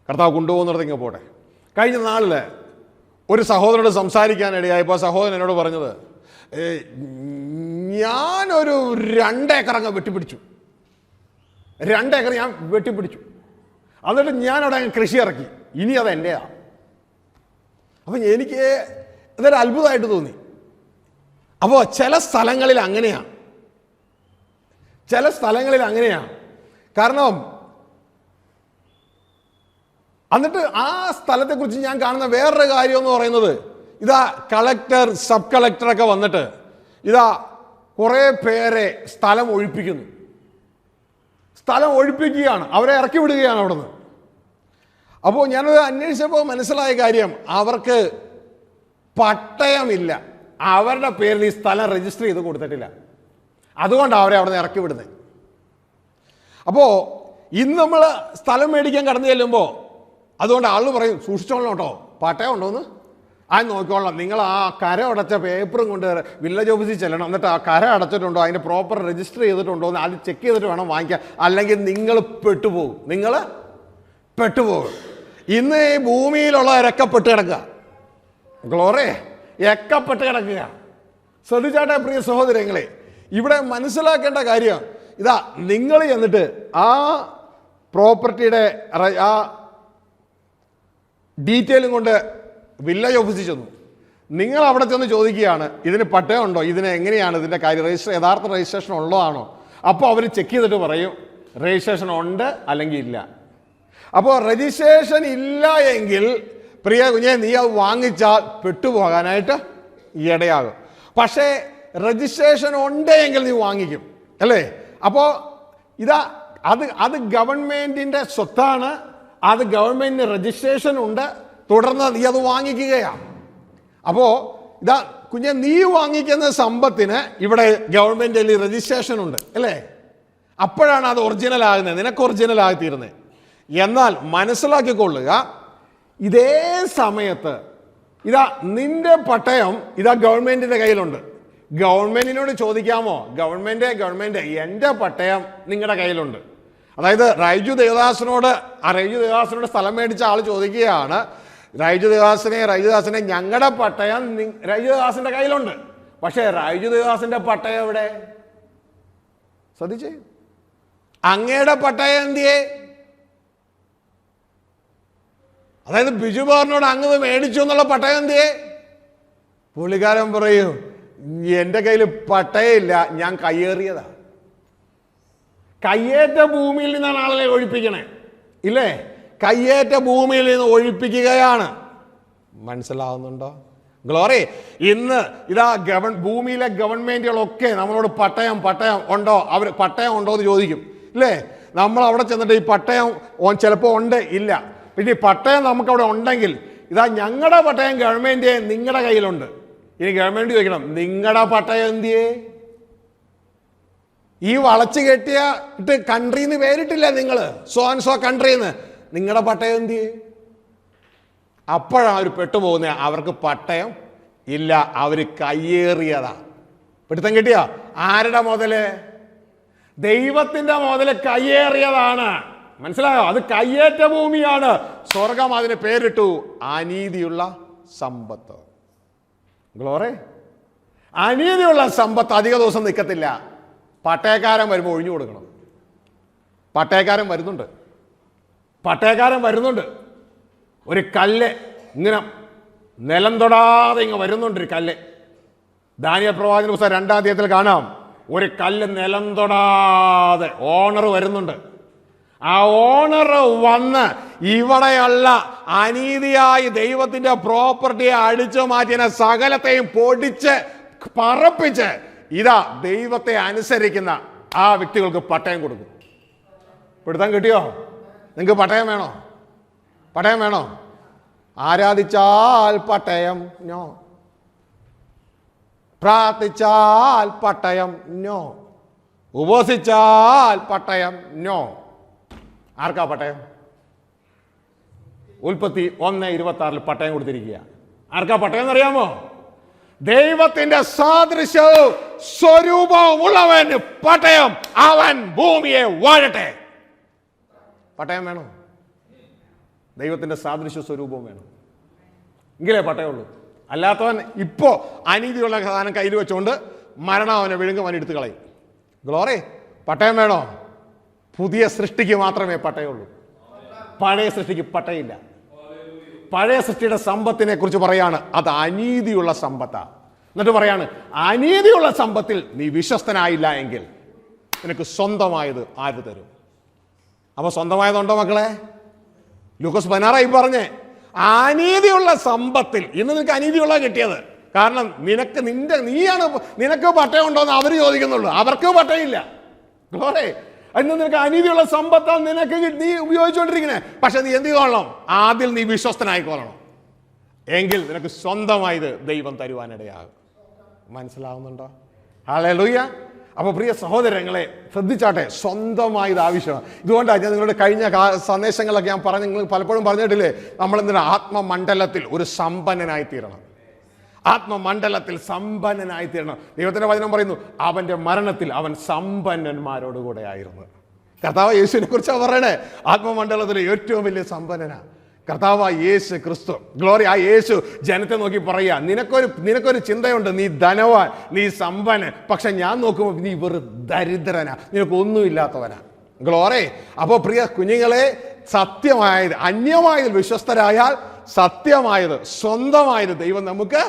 കർത്താവ് കൊണ്ടുപോകുന്നിടത്തേക്ക് പോട്ടെ. കഴിഞ്ഞ നാളില് ഒരു സഹോദരനോട് സംസാരിക്കാനിടയായപ്പോൾ സഹോദരൻ എന്നോട് പറഞ്ഞത്, ഞാനൊരു 2 ഏക്കർ അങ്ങ് വെട്ടിപ്പിടിച്ചു. 2 ഏക്കർ ഞാൻ വെട്ടിപ്പിടിച്ചു. എന്നിട്ട് ഞാനവിടെ അങ്ങ് കൃഷി ഇറക്കി. ഇനി അത് എൻ്റെയാ. അപ്പം എനിക്ക് ഇതൊരു അത്ഭുതമായിട്ട് തോന്നി. അപ്പോൾ ചില സ്ഥലങ്ങളിൽ അങ്ങനെയാണ്, ചില സ്ഥലങ്ങളിൽ അങ്ങനെയാണ്. കാരണം എന്നിട്ട് ആ സ്ഥലത്തെക്കുറിച്ച് ഞാൻ കാണുന്ന വേറൊരു കാര്യം എന്ന് പറയുന്നത്, ഇതാ കളക്ടർ, സബ് കളക്ടറൊക്കെ വന്നിട്ട് ഇതാ കുറേ പേരെ സ്ഥലം ഒഴിപ്പിക്കുന്നു. സ്ഥലം ഒഴിപ്പിക്കുകയാണ്, അവരെ ഇറക്കി വിടുകയാണ് അവിടെ നിന്ന്. അപ്പോൾ ഞാനത് അന്വേഷിച്ചപ്പോൾ മനസ്സിലായ കാര്യം, അവർക്ക് പട്ടയമില്ല, അവരുടെ പേരിൽ ഈ സ്ഥലം രജിസ്റ്റർ ചെയ്ത് കൊടുത്തിട്ടില്ല. അതുകൊണ്ടാണ് അവരെ അവിടെ നിന്ന് ഇറക്കി വിടുന്നത്. അപ്പോൾ ഇന്ന് നമ്മൾ സ്ഥലം മേടിക്കാൻ കടന്നു ചെല്ലുമ്പോൾ അതുകൊണ്ട് ആള് പറയും, സൂക്ഷിച്ചോളണം കേട്ടോ, പട്ടയം ഉണ്ടോന്ന് അത് നോക്കിക്കോളാം. നിങ്ങൾ ആ കര അടച്ച പേപ്പറും കൊണ്ട് വില്ലേജ് ഓഫീസിൽ ചെല്ലണം. എന്നിട്ട് ആ കര അടച്ചിട്ടുണ്ടോ, അതിൻ്റെ പ്രോപ്പർ രജിസ്റ്റർ ചെയ്തിട്ടുണ്ടോ എന്ന് അത് ചെക്ക് ചെയ്തിട്ട് വേണം വാങ്ങിക്കാൻ. അല്ലെങ്കിൽ നിങ്ങൾ പെട്ടുപോകും, നിങ്ങൾ പെട്ടുപോകും. ഇന്ന് ഈ ഭൂമിയിലുള്ളവരൊക്കെ പെട്ട് കിടക്കുക. ഗ്ലോറി. എക്കപ്പെട്ട് കിടക്കുക. ശ്രദ്ധിച്ചാട്ടെ പ്രിയ സഹോദരങ്ങളെ, ഇവിടെ മനസ്സിലാക്കേണ്ട കാര്യം ഇതാ, നിങ്ങൾ എന്നിട്ട് ആ പ്രോപ്പർട്ടിയുടെ ആ ഡീറ്റെയിലും കൊണ്ട് വില്ലേജ് ഓഫീസിൽ ചെന്നു. നിങ്ങൾ അവിടെ ചെന്ന് ചോദിക്കുകയാണ്, ഇതിന് പട്ടയം ഉണ്ടോ, ഇതിന് എങ്ങനെയാണ് ഇതിൻ്റെ കാര്യം, യഥാർത്ഥ രജിസ്ട്രേഷൻ ഉള്ളതാണോ? അപ്പോൾ അവർ ചെക്ക് ചെയ്തിട്ട് പറയും രജിസ്ട്രേഷൻ ഉണ്ട് അല്ലെങ്കിൽ ഇല്ല. അപ്പോൾ രജിസ്ട്രേഷൻ ഇല്ല എങ്കിൽ പ്രിയ കുഞ്ഞെ, നീ അത് വാങ്ങിച്ചാൽ പെട്ടുപോകാനായിട്ട് ഇടയാകും. പക്ഷേ രജിസ്ട്രേഷൻ ഉണ്ടെങ്കിൽ നീ വാങ്ങിക്കും അല്ലേ? അപ്പോൾ ഇതാ അത് ഗവൺമെൻറ്റിൻ്റെ സ്വത്താണ്, അത് ഗവൺമെൻറ്റിന് രജിസ്ട്രേഷൻ ഉണ്ട്, തുടർന്ന് നീ അത് വാങ്ങിക്കുകയാണ്. അപ്പോൾ ഇതാ കുഞ്ഞെ, നീ വാങ്ങിക്കുന്ന സമ്പത്തിന് ഇവിടെ ഗവൺമെൻറ്റിൽ രജിസ്ട്രേഷൻ ഉണ്ട് അല്ലേ? അപ്പോഴാണ് അത് ഒറിജിനൽ ആകുന്നത്, നിനക്ക് ഒറിജിനൽ ആയിത്തീരുന്നത്. എന്നാൽ മനസ്സിലാക്കിക്കൊള്ളുക, ഇതേ സമയത്ത് ഇതാ നിന്റെ പട്ടയം ഇതാ ഗവൺമെൻറ്റിൻ്റെ കയ്യിലുണ്ട്. ഗവൺമെൻറ്റിനോട് ചോദിക്കാമോ, ഗവൺമെൻറ് എൻ്റെ പട്ടയം നിങ്ങളുടെ കയ്യിലുണ്ട്. അതായത് റൈജു ദേവദാസനോട് സ്ഥലം മേടിച്ച ആൾ ചോദിക്കുകയാണ്, റൈജുദാസനെ ഞങ്ങളുടെ പട്ടയം റൈജുദാസിന്റെ കയ്യിലുണ്ട്, പക്ഷേ റൈജുദാസിന്റെ പട്ടയം എവിടെ? ശ്രദ്ധിച്ചേ, അങ്ങയുടെ പട്ടയം എന്തിയേ? അതായത് ബിജു ബാറിനോട് അങ്ങ് മേടിച്ചു എന്നുള്ള പട്ടയം എന്തിയേ? പുള്ളിക്കാരൻ പറയും, എൻ്റെ കയ്യിൽ പട്ടയമില്ല, ഞാൻ കയ്യേറിയതാ. കയ്യേറ്റ ഭൂമിയിൽ നിന്നാണ് ആളെ ഒഴിപ്പിക്കണേ ഇല്ലേ? കയ്യേറ്റ ഭൂമിയിൽ നിന്ന് ഒഴിപ്പിക്കുകയാണ്. മനസ്സിലാവുന്നുണ്ടോ? ഗ്ലോറി. ഇന്ന് ഇതാ ഭൂമിയിലെ ഗവൺമെന്റുകളൊക്കെ നമ്മളോട് പട്ടയം ഉണ്ടോ, അവർ പട്ടയം ഉണ്ടോ എന്ന് ചോദിക്കും ഇല്ലേ? നമ്മൾ അവിടെ ചെന്നിട്ട് ഈ പട്ടയം ചിലപ്പോൾ ഉണ്ട്, ഇല്ല. പിന്നെ ഈ പട്ടയം നമുക്കവിടെ ഉണ്ടെങ്കിൽ ഇതാ ഞങ്ങളുടെ പട്ടയം ഗവൺമെന്റ് നിങ്ങളുടെ കയ്യിലുണ്ട്. ഇനി ഗവൺമെന്റ് ചോദിക്കണം, നിങ്ങളുടെ പട്ടയം എന്തിയേ? ഈ വളച്ചു കെട്ടിയ കൺട്രിന്ന് പേരിട്ടില്ല നിങ്ങൾ, സോ ആൻഡ് സോ കൺട്രിന്ന്, നിങ്ങളുടെ പട്ടയം എന്തിയേ? അപ്പോഴാണ് അവർ പെട്ടുപോകുന്നത്. അവർക്ക് പട്ടയം ഇല്ല, അവർ കയ്യേറിയതാ. പിടുത്തം കിട്ടിയോ? ആരുടെ മുതല്? ദൈവത്തിന്റെ മുതല് കയ്യേറിയതാണ്. മനസ്സിലായോ? അത് കയ്യേറ്റ ഭൂമിയാണ്. സ്വർഗം അതിന് പേരിട്ടു അനീതിയുള്ള സമ്പത്ത്. ഗ്ലോറി. അനീതിയുള്ള സമ്പത്ത് അധിക ദിവസം നിൽക്കത്തില്ല. പട്ടയക്കാരൻ വരുമ്പോൾ ഒഴിഞ്ഞു കൊടുക്കണം. പട്ടയക്കാരൻ വരുന്നുണ്ട്. ഒരു കല്ല് ഇങ്ങനെ നിലം തൊടാതെ ഇങ്ങ് വരുന്നുണ്ട്. ഒരു കല്ല്. ദാനിയേൽ പ്രവാചകന്റെ പുസ്തകം 2-ാം അധ്യായത്തിൽ കാണാം, ഒരു കല്ല് നിലം തൊടാതെ ഓണർ വരുന്നുണ്ട്. ആ ഓണർ വന്ന് ഇവിടെയുള്ള അനീതിയായി ദൈവത്തിന്റെ പ്രോപ്പർട്ടിയെ അടിച്ചു മാറ്റിയ സകലത്തെയും പൊടിച്ച് പറപ്പിച്ച് ഇതാ ദൈവത്തെ അനുസരിക്കുന്ന ആ വ്യക്തികൾക്ക് പട്ടയം കൊടുക്കും. പിടുത്തം കിട്ടിയോ? നിങ്ങൾക്ക് പട്ടയം വേണോ? പട്ടയം വേണോ? ആരാധിച്ചാൽ പട്ടയം നോ, പ്രാർത്ഥിച്ചാൽ പട്ടയം നോ, ഉപവസിച്ചാൽ പട്ടയം നോ. ആർക്കാ പട്ടയം? ഉൽപ്പത്തി 1:26 പട്ടയം കൊടുത്തിരിക്കുക. ആർക്കാ പട്ടയം എന്നറിയാമോ? ദൈവത്തിന്റെ സാദൃശ്യവും സ്വരൂപവും ഉള്ളവന് പട്ടയം, അവൻ ഭൂമിയെ വാഴട്ടെ. പട്ടയം വേണോ? ദൈവത്തിന്റെ സാദൃശ്യ സ്വരൂപവും വേണം, എങ്കിലേ പട്ടയമുള്ളൂ. അല്ലാത്തവൻ ഇപ്പോ അനീതിയുള്ള സാധനം കയ്യിൽ വെച്ചുകൊണ്ട് മരണം അവനെ വിഴുങ്ങും, അവൻ എടുത്തു കളയും. ഗ്ലോറി. പട്ടയം വേണോ? പുതിയ സൃഷ്ടിക്ക് മാത്രമേ പട്ടയമുള്ളൂ, പഴയ സൃഷ്ടിക്ക് പട്ടയില്ല. പഴയ സൃഷ്ടിയുടെ സമ്പത്തിനെ കുറിച്ച് പറയാണ്, അത് അനീതിയുള്ള സമ്പത്താ. എന്നിട്ട് പറയാണ്, അനീതിയുള്ള സമ്പത്തിൽ നീ വിശ്വസ്തനായില്ല എങ്കിൽ നിനക്ക് സ്വന്തമായത് ആര് തരും? അപ്പൊ സ്വന്തമായതുണ്ടോ മക്കളെ? ലൂക്കോസ് 16 പറഞ്ഞേ, അനീതിയുള്ള സമ്പത്തിൽ ഇന്ന് നിനക്ക് അനീതിയുള്ള കിട്ടിയത്. കാരണം നിനക്ക് പട്ടയം ഉണ്ടോന്ന് അവർ ചോദിക്കുന്നുള്ളൂ, അവർക്ക് പട്ടയില്ല. ഗ്ലോറി. ഇന്ന് നിനക്ക് അനീതിയുള്ള സമ്പത്താണ് നിനക്ക് നീ ഉപയോഗിച്ചുകൊണ്ടിരിക്കണേ. പക്ഷെ നീ എന്ത് ചെയ്തോളണം? ആദ്യം നീ വിശ്വസ്തനായിക്കോളണം, എങ്കിൽ നിനക്ക് സ്വന്തമായത് ദൈവം തരുവാനിടയാകും. മനസ്സിലാവുന്നുണ്ടോ? ഹല്ലേലൂയ. അപ്പോൾ പ്രിയ സഹോദരങ്ങളെ ശ്രദ്ധിച്ചാട്ടെ, സ്വന്തമായത് ആവശ്യമാണ്. ഇതുകൊണ്ടാണ് ഞാൻ നിങ്ങളുടെ കഴിഞ്ഞ സന്ദേശങ്ങളൊക്കെ ഞാൻ നിങ്ങൾ പലപ്പോഴും പറഞ്ഞിട്ടില്ലേ, നമ്മളെന്തിനാ ആത്മമണ്ഡലത്തിൽ ഒരു സമ്പന്നനായി തീരണം. ആത്മമണ്ഡലത്തിൽ സമ്പന്നനായി തീരണം. ദൈവത്തിന്റെ വചനം പറയുന്നു, അവന്റെ മരണത്തിൽ അവൻ സമ്പന്നന്മാരോടുകൂടെ ആയിരുന്നു. കർത്താവ് യേശുവിനെ കുറിച്ചാണ് പറയണേ, ആത്മമണ്ഡലത്തിലെ ഏറ്റവും വലിയ സമ്പന്നനാ കർത്താവായ യേശു ക്രിസ്തു. ഗ്ലോറി. ആ യേശു ജനത്തെ നോക്കി പറയാ, നിനക്കൊരു ചിന്തയുണ്ട്, നീ ധനവാൻ, നീ സമ്പന്നൻ, പക്ഷെ ഞാൻ നോക്കുമ്പോൾ നീ വെറും ദരിദ്രനാ, നിനക്കൊന്നുമില്ലാത്തവനാ. ഗ്ലോറി. അപ്പോൾ പ്രിയ കുഞ്ഞുങ്ങളെ, സത്യമായത് അന്യമായത് വിശ്വസ്തരായാൽ സത്യമായത് സ്വന്തമായത് ദൈവം നമുക്ക്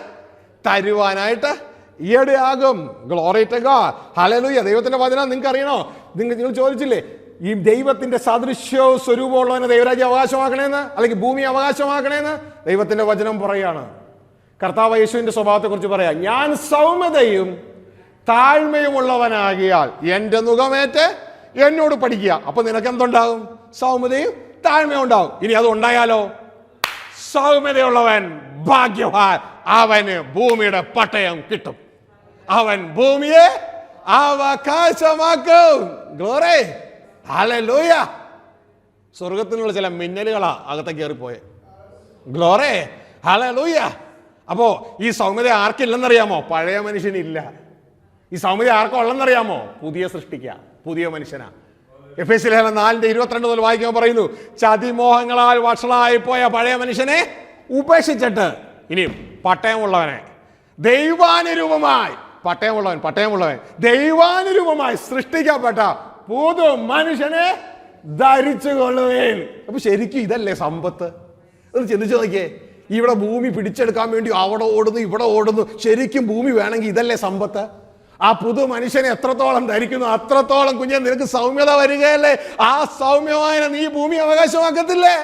തരുവാനായിട്ട് ഈയിടെയാകും. Glory to God. ഹല്ലേലൂയ. ദൈവത്തിന്റെ വചനം നിങ്ങൾക്ക് അറിയണോ? നിങ്ങൾ ചോദിച്ചില്ലേ, ഈ ദൈവത്തിന്റെ സാദൃശ്യവും സ്വരൂപമുള്ളവനെ ദൈവരാജ്യം അവകാശമാക്കണേന്ന്, അല്ലെങ്കിൽ ഭൂമി അവകാശമാക്കണേന്ന് ദൈവത്തിന്റെ വചനം പറയാണ്. കർത്താവ് യേശുവിന്റെ സ്വഭാവത്തെ കുറിച്ച് പറയാം, ഞാൻ സൗമ്യതയും താഴ്മയും ഉള്ളവനാകിയാൽ എന്റെ മുഖമേറ്റ് എന്നോട് പഠിക്കുക. അപ്പൊ നിനക്ക് എന്തുണ്ടാകും? സൗമ്യതയും താഴ്മയും ഉണ്ടാവും. ഇനി അത് ഉണ്ടായാലോ? സൗമ്യതയുള്ളവൻ ഭാഗ്യവാൻ, അവന് ഭൂമിയുടെ പട്ടയം കിട്ടും, അവൻ ഭൂമിയെ അവകാശമാക്കും. ഗ്ലോറി. ഹല്ലേലൂയ. സ്വർഗത്തിനുള്ള ചില മിന്നലുകളാ അകത്തേക്ക് കയറിപ്പോയെ. ഗ്ലോറി. ഹല്ലേലൂയ. അപ്പോ ഈ സൗമ്യത ആർക്കില്ലെന്നറിയാമോ? പഴയ മനുഷ്യനില്ല. ഈ സൗമ്യത ആർക്കും ഉള്ളെന്നറിയാമോ? പുതിയ സൃഷ്ടിക്ക, പുതിയ മനുഷ്യനാ. എഫേസ്യർ 4:22 മുതൽ വായിക്കുമ്പോൾ പറയുന്നു, ചതിമോഹങ്ങളാൽ വഷളായി പോയ പഴയ മനുഷ്യനെ ഉപേക്ഷിച്ചിട്ട് ഇനി പട്ടയമുള്ളവനെ ദൈവാനുരൂപമായി, പട്ടയമുള്ളവൻ ദൈവാനുരൂപമായി സൃഷ്ടിക്കപ്പെട്ട പുതു മനുഷ്യനെ ധരിച്ചു കൊള്ളുവേൻ. അപ്പൊ ശരിക്കും ഇതല്ലേ സമ്പത്ത്? ഒന്ന് ചിന്തിച്ചു നോക്കിയേ. ഇവിടെ ഭൂമി പിടിച്ചെടുക്കാൻ വേണ്ടി അവിടെ ഓടുന്നു, ഇവിടെ ഓടുന്നു. ശരിക്കും ഭൂമി വേണമെങ്കിൽ ഇതല്ലേ സമ്പത്ത്? ആ പുതു മനുഷ്യനെ എത്രത്തോളം ധരിക്കുന്നു അത്രത്തോളം കുഞ്ഞെ നിനക്ക് സൗമ്യത വരികയല്ലേ? ആ സൗമ്യമായ നീ ഭൂമി അവകാശമാക്കത്തില്ലേ?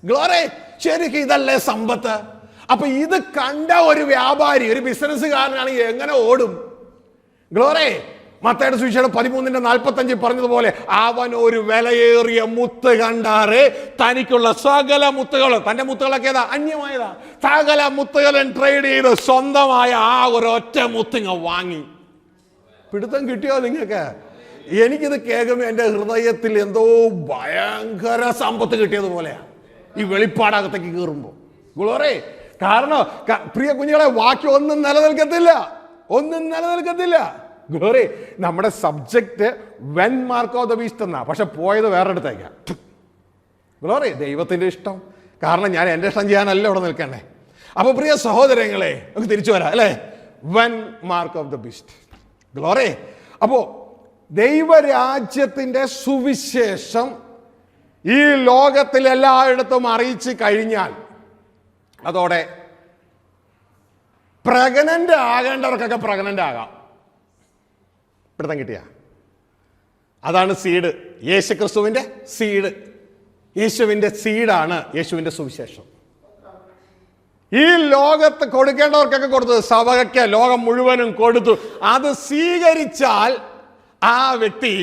ഗ്ലോറി. ശരിക്കും ഇതല്ലേ സമ്പത്ത്? അപ്പൊ ഇത് കണ്ട ഒരു വ്യാപാരി, ഒരു ബിസിനസ്സുകാരനാണെങ്കിൽ എങ്ങനെ ഓടും? ഗ്ലോറി. മത്തായിയുടെ സുവിശേഷം 13:45 പറഞ്ഞതുപോലെ, അവൻ ഒരു വിലയേറിയ മുത്ത് കണ്ടാറ് തനിക്കുള്ള സകല മുത്തുകളും, തന്റെ മുത്തുകളൊക്കെ ഏതാ? അന്യമായതാ. സകല മുത്തുകളും ട്രേഡ് ചെയ്ത് സ്വന്തമായ ആ ഒരൊറ്റ മുത്തുങ്ങ വാങ്ങി. പിടുത്തം കിട്ടിയോ നിങ്ങൾക്ക്? എനിക്കിത് കേൾക്കുമ്പോൾ എൻ്റെ ഹൃദയത്തിൽ എന്തോ ഭയങ്കര സമ്പത്ത് കിട്ടിയതുപോലെയാ ഈ വെളിപ്പാടകത്തേക്ക് കയറുമ്പോൾ. ഗ്ലോറി. കാരണം പ്രിയ കുഞ്ഞുങ്ങളെ, ബാക്കി ഒന്നും നിലനിൽക്കത്തില്ല. ഗ്ലോറി. നമ്മുടെ subject when mark of the beast എന്നാ, പക്ഷെ പോയത് വേറെ അടുത്തേക്കാ. ഗ്ലോറി. ദൈവത്തിന്റെ ഇഷ്ടം. കാരണം ഞാൻ എൻ്റെ ഇഷ്ടം ചെയ്യാനല്ല ഇവിടെ നിൽക്കണ്ടേ. അപ്പൊ പ്രിയ സഹോദരങ്ങളെ, നമുക്ക് തിരിച്ചു വരാം അല്ലേ? When mark of the beast. Glory. അപ്പോ ദൈവരാജ്യത്തിന്റെ സുവിശേഷം ഈ ലോകത്തിൽ എല്ലായിടത്തും അറിയിച്ചു കഴിഞ്ഞാൽ അതോടെ പ്രഗ്നന്റ് ആകേണ്ടവർക്കൊക്കെ പ്രഗ്നന്റ് ആകാം. പിടുത്തം കിട്ടിയ അതാണ് സീഡ്. യേശുക്രിസ്തുവിന്റെ സീഡ്. യേശുവിന്റെ സീഡാണ് യേശുവിന്റെ സുവിശേഷം. ഈ ലോകത്ത് കൊടുക്കേണ്ടവർക്കൊക്കെ കൊടുത്തു, സഭയ്ക്ക് ലോകം മുഴുവനും കൊടുത്തു. അത് സ്വീകരിച്ചാൽ ആ വ്യക്തി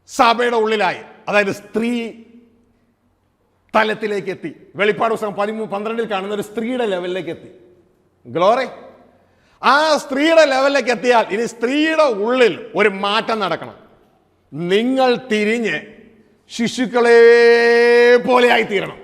സഭയുടെ ഉള്ളിലായി, അതായത് സ്ത്രീ തലത്തിലേക്ക് എത്തി. വെളിപ്പാട് പുസ്തകം 13-12 കാണുന്ന ഒരു സ്ത്രീയുടെ ലെവലിലേക്ക് എത്തി. ഗ്ലോറി. ആ സ്ത്രീയുടെ ലെവലിലേക്ക് എത്തിയാൽ ഇനി സ്ത്രീയുടെ ഉള്ളിൽ ഒരു മാറ്റം നടക്കണം. നിങ്ങൾ തിരിഞ്ഞ് ശിശുക്കളെ പോലെ ആയി തീരണം.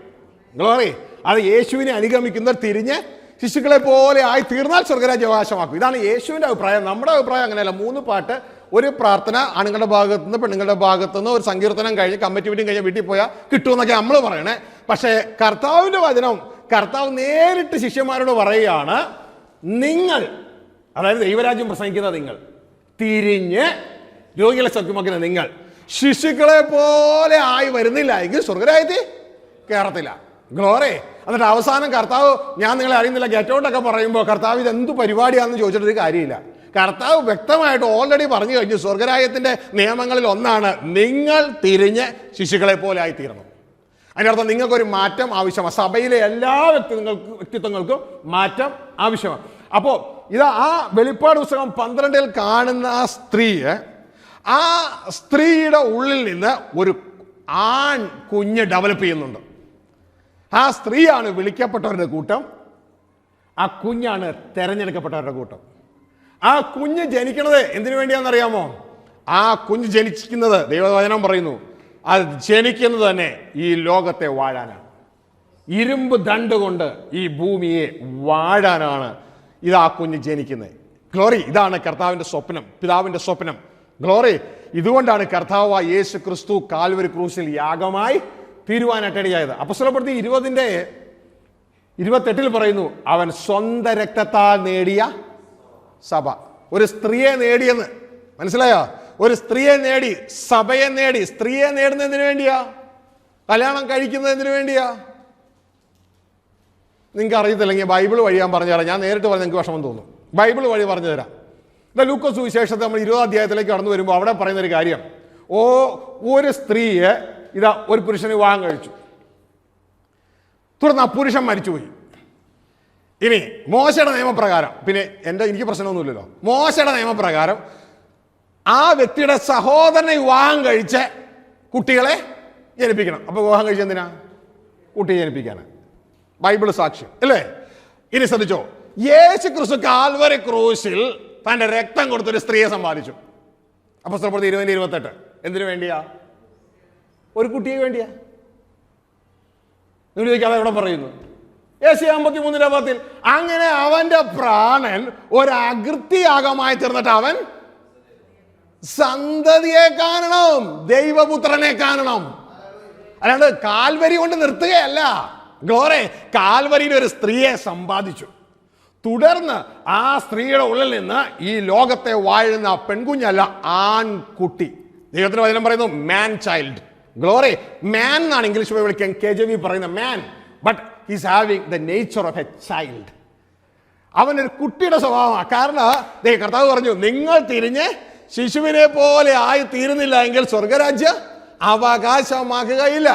ഗ്ലോറി. അത് യേശുവിനെ അനുഗമിക്കുന്നവർ തിരിഞ്ഞ് ശിശുക്കളെ പോലെ ആയി തീർന്നാൽ സ്വർഗരാജ്യം അവകാശമാക്കും. ഇതാണ് യേശുവിന്റെ അഭിപ്രായം. നമ്മുടെ അഭിപ്രായം അങ്ങനെയല്ല. 3 പാട്ട്, ഒരു പ്രാർത്ഥന, ആണുങ്ങളുടെ ഭാഗത്തുനിന്ന് പെണ്ണുങ്ങളുടെ ഭാഗത്തുനിന്ന്, ഒരു സങ്കീർത്തനം കഴിഞ്ഞ് കമ്മിറ്റി മീറ്റിംഗ് കഴിഞ്ഞ് വീട്ടിൽ പോയാൽ കിട്ടുമെന്നൊക്കെ നമ്മൾ പറയണേ. പക്ഷേ കർത്താവിന്റെ വചനം, കർത്താവ് നേരിട്ട് ശിഷ്യന്മാരോട് പറയുകയാണ്, നിങ്ങൾ, അതായത് ദൈവരാജ്യം പ്രസംഗിക്കുന്ന നിങ്ങൾ, തിരിഞ്ഞ് രോഗികളെ സൗഖ്യമാക്കുന്ന നിങ്ങൾ ശിശുക്കളെ പോലെ ആയി വരുന്നില്ല എങ്കിൽ സ്വർഗരാജ്യത്തിൽ കയറത്തില്ല. ഗ്ലോറി. എന്നിട്ട് അവസാനം കർത്താവ്, ഞാൻ നിങ്ങളെ അറിയുന്നില്ല, ഗെറ്റ് ഔട്ടൊക്കെ പറയുമ്പോൾ കർത്താവ് ഇത് എന്ത് പരിപാടിയാണെന്ന് ചോദിച്ചിട്ടൊരു കാര്യമില്ല. കർത്താവ് വ്യക്തമായിട്ട് ഓൾറെഡി പറഞ്ഞു കഴിഞ്ഞു, സ്വർഗരാജ്യത്തിന്റെ നിയമങ്ങളിൽ ഒന്നാണ് നിങ്ങൾ തിരിഞ്ഞ് ശിശുക്കളെ പോലെ ആയി തീരണം. അതിനർത്ഥം നിങ്ങൾക്കൊരു മാറ്റം ആവശ്യമാണ്. സഭയിലെ എല്ലാ വ്യക്തിത്വങ്ങൾക്കും മാറ്റം ആവശ്യമാണ്. അപ്പോൾ ഇത് ആ വെളിപ്പാട് പുസ്തകം 12 കാണുന്ന ആ സ്ത്രീയെ, ആ സ്ത്രീയുടെ ഉള്ളിൽ നിന്ന് ഒരു ആൺ കുഞ്ഞ് ഡെവലപ്പ് ചെയ്യുന്നുണ്ട്. ആ സ്ത്രീയാണ് വിളിക്കപ്പെട്ടവരുടെ കൂട്ടം, ആ കുഞ്ഞാണ് തെരഞ്ഞെടുക്കപ്പെട്ടവരുടെ കൂട്ടം. ആ കുഞ്ഞ് ജനിക്കണത് എന്തിനു വേണ്ടിയാണെന്നറിയാമോ? ആ കുഞ്ഞ് ജനിക്കുന്നത്, ദൈവവചനം പറയുന്നു, അത് ജനിക്കുന്നത് തന്നെ ഈ ലോകത്തെ വാഴാനാണ്. ഇരുമ്പ് ദണ്ട് കൊണ്ട് ഈ ഭൂമിയെ വാഴാനാണ് ഇത് ആ കുഞ്ഞ് ജനിക്കുന്നത്. ഗ്ലോറി. ഇതാണ് കർത്താവിന്റെ സ്വപ്നം, പിതാവിന്റെ സ്വപ്നം. ഗ്ലോറി. ഇതുകൊണ്ടാണ് കർത്താവായ യേശു ക്രിസ്തു കാൽവരി ക്രൂശിൽ യാഗമായി തീരുവാനായിട്ടടിയായത്. അപ്പോസ്തലപ്രവൃത്തി 20:28 പറയുന്നു, അവൻ സ്വന്തം രക്തത്താൽ നേടിയ സഭ. ഒരു സ്ത്രീയെ നേടിയെന്ന് മനസ്സിലായോ? ഒരു സ്ത്രീയെ നേടി, സഭയെ നേടി. സ്ത്രീയെ നേടുന്നതിന് വേണ്ടിയാ? കല്യാണം കഴിക്കുന്നതിന് വേണ്ടിയാ? നിങ്ങൾക്ക് അറിയത്തില്ലെങ്കിൽ ബൈബിൾ വഴി ഞാൻ പറഞ്ഞു തരാം. ഞാൻ നേരിട്ട് പറഞ്ഞ് നിങ്ങൾക്ക് വിഷമം തോന്നും. ബൈബിൾ വഴി പറഞ്ഞു തരാം. ലൂക്കോസ് സുവിശേഷത്തെ നമ്മൾ 20 അധ്യായത്തിലേക്ക് കടന്നു വരുമ്പോൾ അവിടെ പറയുന്നൊരു കാര്യം, ഒരു സ്ത്രീയെ ഇതാ ഒരു പുരുഷന് വിവാഹം കഴിച്ചു, തുടർന്ന് ആ പുരുഷൻ മരിച്ചുപോയി. ഇനി മോശയുടെ നിയമപ്രകാരം, പിന്നെ എനിക്ക് പ്രശ്നമൊന്നുമില്ലല്ലോ, മോശയുടെ നിയമപ്രകാരം ആ വ്യക്തിയുടെ സഹോദരനെ വിവാഹം കഴിച്ച് കുട്ടികളെ ജനിപ്പിക്കണം. അപ്പൊ വിവാഹം കഴിച്ച് എന്തിനാ? കുട്ടിയെ ജനിപ്പിക്കാനാണ്. ബൈബിൾ സാക്ഷ്യം അല്ലേ? ഇനി ശ്രദ്ധിച്ചോ, യേശു ക്രിസ്തു കാൽവരി ക്രൂശിൽ തന്റെ രക്തം കൊടുത്തൊരു സ്ത്രീയെ സമ്പാദിച്ചു. അപ്പോസ്തലപ്രവൃത്തി 20:28 എന്തിനു വേണ്ടിയാ? ഒരു കുട്ടിയെ വേണ്ടിയാ. നിങ്ങൾ ചോദിക്കാതെ എവിടെ പറയുന്നു? യേശയ്യാ 53:10 അങ്ങനെ അവന്റെ പ്രാണൻ ഒരു അകൃത്യയാഗമായി തീർന്നിട്ട് അവൻ സന്തതിയെ കാണണം, ദൈവപുത്രനെ കാണണം. അല്ലാണ്ട് കാൽവരി കൊണ്ട് നിർത്തുകയല്ല. ഗ്ലോറി. കാൽവരിയിൽ ഒരു സ്ത്രീയെ സമ്പാദിച്ചു. തുടർന്ന് ആ സ്ത്രീയുടെ ഉള്ളിൽ നിന്ന് ഈ ലോകത്തെ വാഴുന്ന പെൺകുഞ്ഞല്ല, ആൺകുട്ടി. ദൈവത്തിന്റെ വചനം പറയുന്നു മാൻ ചൈൽഡ്. ഗ്ലോറി. മാൻ എന്നാണ് ഇംഗ്ലീഷ് വിളിക്കാൻ KJV പറയുന്ന man, but he's having the nature of a child. അവനൊരു കുട്ടിയുടെ സ്വഭാവമാണ്. കാരണം കർത്താവ് പറഞ്ഞു, നിങ്ങൾ തിരിഞ്ഞ് ശിശുവിനെ പോലെ ആയി തീരുന്നില്ല എങ്കിൽ സ്വർഗരാജ്യം അവകാശമാക്കുകയില്ല.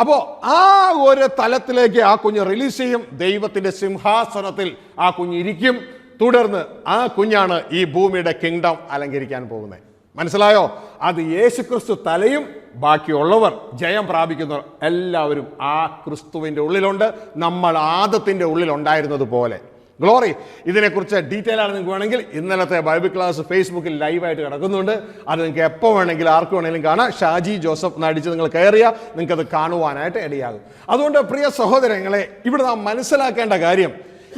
അപ്പോ ആ ഒരു തലത്തിലേക്ക് ആ കുഞ്ഞ് റിലീസ് ചെയ്യും. ദൈവത്തിന്റെ സിംഹാസനത്തിൽ ആ കുഞ്ഞിരിക്കും. തുടർന്ന് ആ കുഞ്ഞാണ് ഈ ഭൂമിയുടെ കിങ്ഡം അലങ്കരിക്കാൻ പോകുന്നത്. മനസ്സിലായോ? അത് യേശുക്രിസ്തു തലയും ബാക്കിയുള്ളവർ ജയം പ്രാപിക്കുന്നവർ എല്ലാവരും ആ ക്രിസ്തുവിന്റെ ഉള്ളിലുണ്ട്. നമ്മൾ ആദത്തിന്റെ ഉള്ളിൽ ഉണ്ടായിരുന്നത് പോലെ. ഗ്ലോറി. ഇതിനെക്കുറിച്ച് ഡീറ്റെയിൽ ആണ് നിങ്ങൾക്ക് വേണമെങ്കിൽ ഇന്നലത്തെ ബൈബിൾ ക്ലാസ് ഫേസ്ബുക്കിൽ ലൈവായിട്ട് കിടക്കുന്നുണ്ട്. അത് നിങ്ങൾക്ക് എപ്പോൾ വേണമെങ്കിലും ആർക്ക് വേണമെങ്കിലും കാണാം. ഷാജി ജോസഫ് എന്നടിച്ച് നിങ്ങൾ കയറിയാൽ നിങ്ങൾക്കത് കാണുവാനായിട്ട് ഇടയാകും. അതുകൊണ്ട് പ്രിയ സഹോദരങ്ങളെ, ഇവിടെ നാം മനസ്സിലാക്കേണ്ട കാര്യം,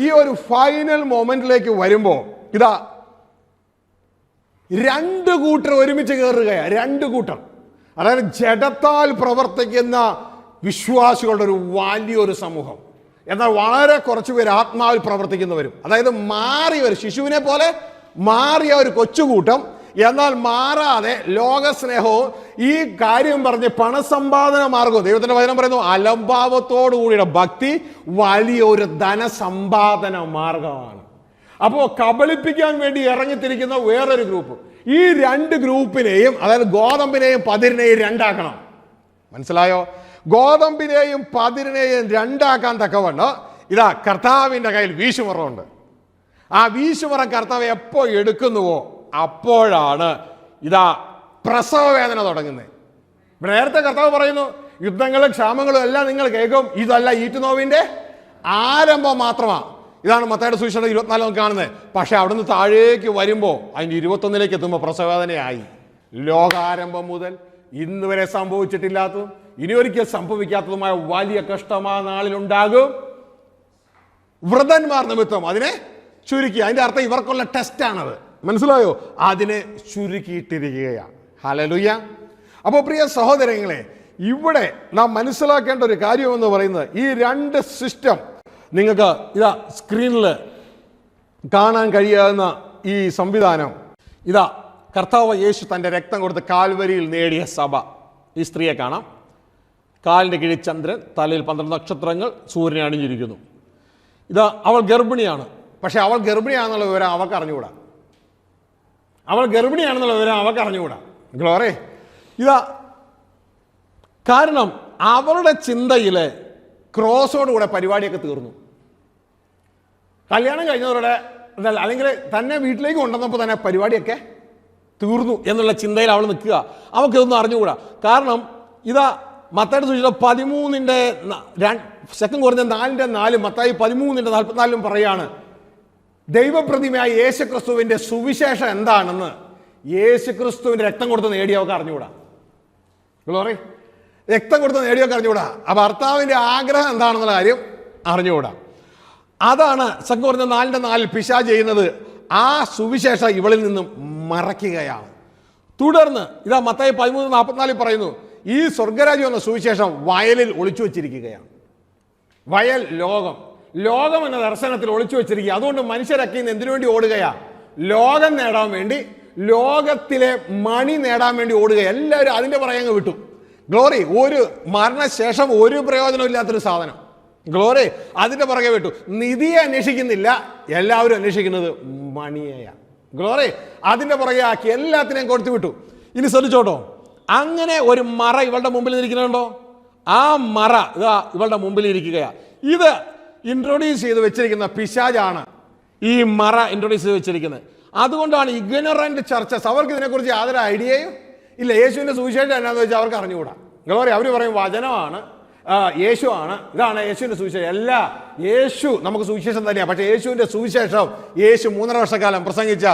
ഈ ഒരു ഫൈനൽ മൊമെന്റിലേക്ക് വരുമ്പോൾ ഇതാ 2 കൂട്ടർ ഒരുമിച്ച് കയറുകയാണ്. 2 കൂട്ടർ, അതായത് ജഡത്താൽ പ്രവർത്തിക്കുന്ന വിശ്വാസികളുടെ ഒരു വലിയൊരു സമൂഹം. എന്നാൽ വളരെ കുറച്ച് പേര് ആത്മാവിൽ പ്രവർത്തിക്കുന്നവരും, അതായത് മാറിയവർ, ശിശുവിനെ പോലെ മാറിയ ഒരു കൊച്ചുകൂട്ടം, എന്നാൽ മാറാതെ ലോകസ്നേഹവും ഈ കാര്യം പറഞ്ഞ് പണസമ്പാദന മാർഗവും, ദൈവത്തിന്റെ വചനം പറയുന്നു അലംഭാവത്തോടു കൂടിയുള്ള ഭക്തി വലിയൊരു ധനസമ്പാദന മാർഗമാണ്. അപ്പോൾ കബളിപ്പിക്കാൻ വേണ്ടി ഇറങ്ങിത്തിരിക്കുന്ന വേറൊരു ഗ്രൂപ്പ്, ഈ രണ്ട് ഗ്രൂപ്പിനെയും, അതായത് ഗോതമ്പിനെയും പതിരിനെയും രണ്ടാക്കണം. മനസ്സിലായോ? ഗോതമ്പിനെയും പതിരിനെയും രണ്ടാക്കാൻ തക്കവണ്ണം ഇതാ കർത്താവിൻ്റെ കയ്യിൽ വീശുമുറമുണ്ട്. ആ വീശുമുറ കർത്താവ് എപ്പോൾ എടുക്കുന്നുവോ അപ്പോഴാണ് ഇതാ പ്രസവ വേദന തുടങ്ങുന്നത്. ഇവിടെ നേരത്തെ കർത്താവ് പറയുന്നു യുദ്ധങ്ങളും ക്ഷാമങ്ങളും എല്ലാം നിങ്ങൾ കേൾക്കും, ഇതല്ല ഈറ്റുനോവിൻ്റെ ആരംഭം മാത്രമാണ്. ഇതാണ് മത്തായിയുടെ സുവിശേഷം 24 നമുക്ക് കാണുന്നത്. പക്ഷെ അവിടുന്ന് താഴേക്ക് വരുമ്പോൾ അതിൻ്റെ 21 എത്തുമ്പോൾ പ്രസവവേദനയായി. ലോകാരംഭം മുതൽ ഇന്ന് വരെ സംഭവിച്ചിട്ടില്ലാത്തതും ഇനി ഒരിക്കൽ സംഭവിക്കാത്തതുമായ വലിയ കഷ്ടമാ നാളിലുണ്ടാകും. വ്രതന്മാർ നിമിത്തം അതിനെ ചുരുക്കി, അതിൻ്റെ അർത്ഥം ഇവർക്കുള്ള ടെസ്റ്റാണത്. മനസ്സിലായോ? അതിനെ ചുരുക്കിയിട്ടിരിക്കുകയാണ്. ഹല്ലേലൂയ. അപ്പോൾ പ്രിയ സഹോദരങ്ങളെ, ഇവിടെ നാം മനസ്സിലാക്കേണ്ട ഒരു കാര്യം എന്ന് പറയുന്നത് ഈ രണ്ട് സിസ്റ്റം നിങ്ങൾക്ക് ഇതാ സ്ക്രീനിൽ കാണാൻ കഴിയാവുന്ന ഈ സംവിധാനം, ഇതാ കർത്താവ് യേശു തൻ്റെ രക്തം കൊടുത്ത് കാൽവരിയിൽ നേടിയ സഭ. ഈ സ്ത്രീയെ കാണാം. കാലിൻ്റെ കീഴിൽ ചന്ദ്രൻ, തലയിൽ 12 നക്ഷത്രങ്ങൾ, സൂര്യനെ അണിഞ്ഞിരിക്കുന്നു. ഇതാ അവൾ ഗർഭിണിയാണ്. പക്ഷെ അവൾ ഗർഭിണിയാണെന്നുള്ള വിവരം അവൾക്ക് അറിഞ്ഞുകൂടാ. അവൾ ഗർഭിണിയാണെന്നുള്ള വിവരം അവൾക്ക് അറിഞ്ഞുകൂടാ. ഗ്ലോറി. ഇതാ കാരണം അവളുടെ ചിന്തയിൽ ക്രോസോടുകൂടെ പരിപാടിയൊക്കെ തീർന്നു. കല്യാണം കഴിഞ്ഞവരുടെ അല്ലെങ്കിൽ തന്നെ വീട്ടിലേക്ക് കൊണ്ടുവന്നപ്പോൾ തന്നെ പരിപാടിയൊക്കെ തീർന്നു എന്നുള്ള ചിന്തയിൽ അവൾ നിൽക്കുക. അവൾക്കിതൊന്നും അറിഞ്ഞുകൂടാ. കാരണം ഇതാ മത്തായിയുടെ സുവിശേഷം 13-ന്റെ സെക്കൻഡ് കുറഞ്ഞ 4-4, മത്തായി 13-44 പറയാണ് ദൈവപ്രതിമയായ യേശുക്രിസ്തുവിന്റെ സുവിശേഷം എന്താണെന്ന് യേശുക്രിസ്തുവിന്റെ രക്തം കൊടുത്ത് നേടിയവർക്ക് അറിഞ്ഞുകൂടാ. ഗ്ലോറി. രക്തം കൊടുത്ത് നേടിയവർക്ക് അറിഞ്ഞുകൂടാ. ആ ഭർത്താവിന്റെ ആഗ്രഹം എന്താണെന്നുള്ള കാര്യം അറിഞ്ഞുകൂടാ. അതാണ് സെക്കൻഡ് കുറഞ്ഞ 4-4 പിശാച് ചെയ്യുന്നത്. ആ സുവിശേഷം ഇവളിൽ നിന്നും മറയ്ക്കുകയാണ്. തുടർന്ന് ഇതാ മത്തായി 13:44 പറയുന്നു ഈ സ്വർഗരാജ്യം എന്ന സുവിശേഷം വയലിൽ ഒളിച്ചു വെച്ചിരിക്കുകയാണ്. വയൽ ലോകം എന്ന ദർശനത്തിൽ ഒളിച്ചു വെച്ചിരിക്കുക. അതുകൊണ്ട് മനുഷ്യരൊക്കെ ഇന്ന് എന്തിനു വേണ്ടി ഓടുകയാ? ലോകം നേടാൻ വേണ്ടി, ലോകത്തിലെ മണി നേടാൻ വേണ്ടി ഓടുക. എല്ലാവരും അതിന്റെ പുറകെ വിട്ടു. ഗ്ലോറി. ഒരു മരണശേഷം ഒരു പ്രയോജനമില്ലാത്തൊരു സാധനം. ഗ്ലോറി. അതിന്റെ പുറകെ വിട്ടു. നിധിയെ അന്വേഷിക്കുന്നില്ല, എല്ലാവരും അന്വേഷിക്കുന്നത് മണിയെയാണ്. ഗ്ലോറി. അതിന്റെ പുറകെ ആക്കി എല്ലാത്തിനെയും കൊടുത്തു വിട്ടു. ഇനി ശ്രദ്ധിച്ചോട്ടോ, അങ്ങനെ ഒരു മറ ഇവളുടെ മുമ്പിൽ ഇരിക്കുന്നുണ്ടോ? ആ മറ ഇതാ ഇവളുടെ മുമ്പിൽ ഇരിക്കുകയാണ്. ഇത് ഇൻട്രൊഡ്യൂസ് ചെയ്ത് വെച്ചിരിക്കുന്ന പിശാചാണ് ഈ മറ ഇൻട്രൊഡ്യൂസ് ചെയ്ത് വെച്ചിരിക്കുന്നത്. അതുകൊണ്ടാണ് ഇഗ്നറന്റ് ചർച്ചസ്. അവർക്ക് ഇതിനെക്കുറിച്ച് യാതൊരു ഐഡിയയും ഇല്ല. യേശുവിന്റെ സുവിശേഷം എന്നാന്ന് വെച്ചാൽ അവർക്ക് അറിഞ്ഞുകൂടാ. ഗ്ലോറി. അവർ പറയും വചനമാണ്, യേശു ആണ്, ഇതാണ് യേശുവിന്റെ സുവിശേഷം. അല്ല, യേശു നമുക്ക് സുവിശേഷം തന്നെയാണ്. പക്ഷേ യേശുവിന്റെ സുവിശേഷം യേശു 3.5 വർഷക്കാലം പ്രസംഗിച്ച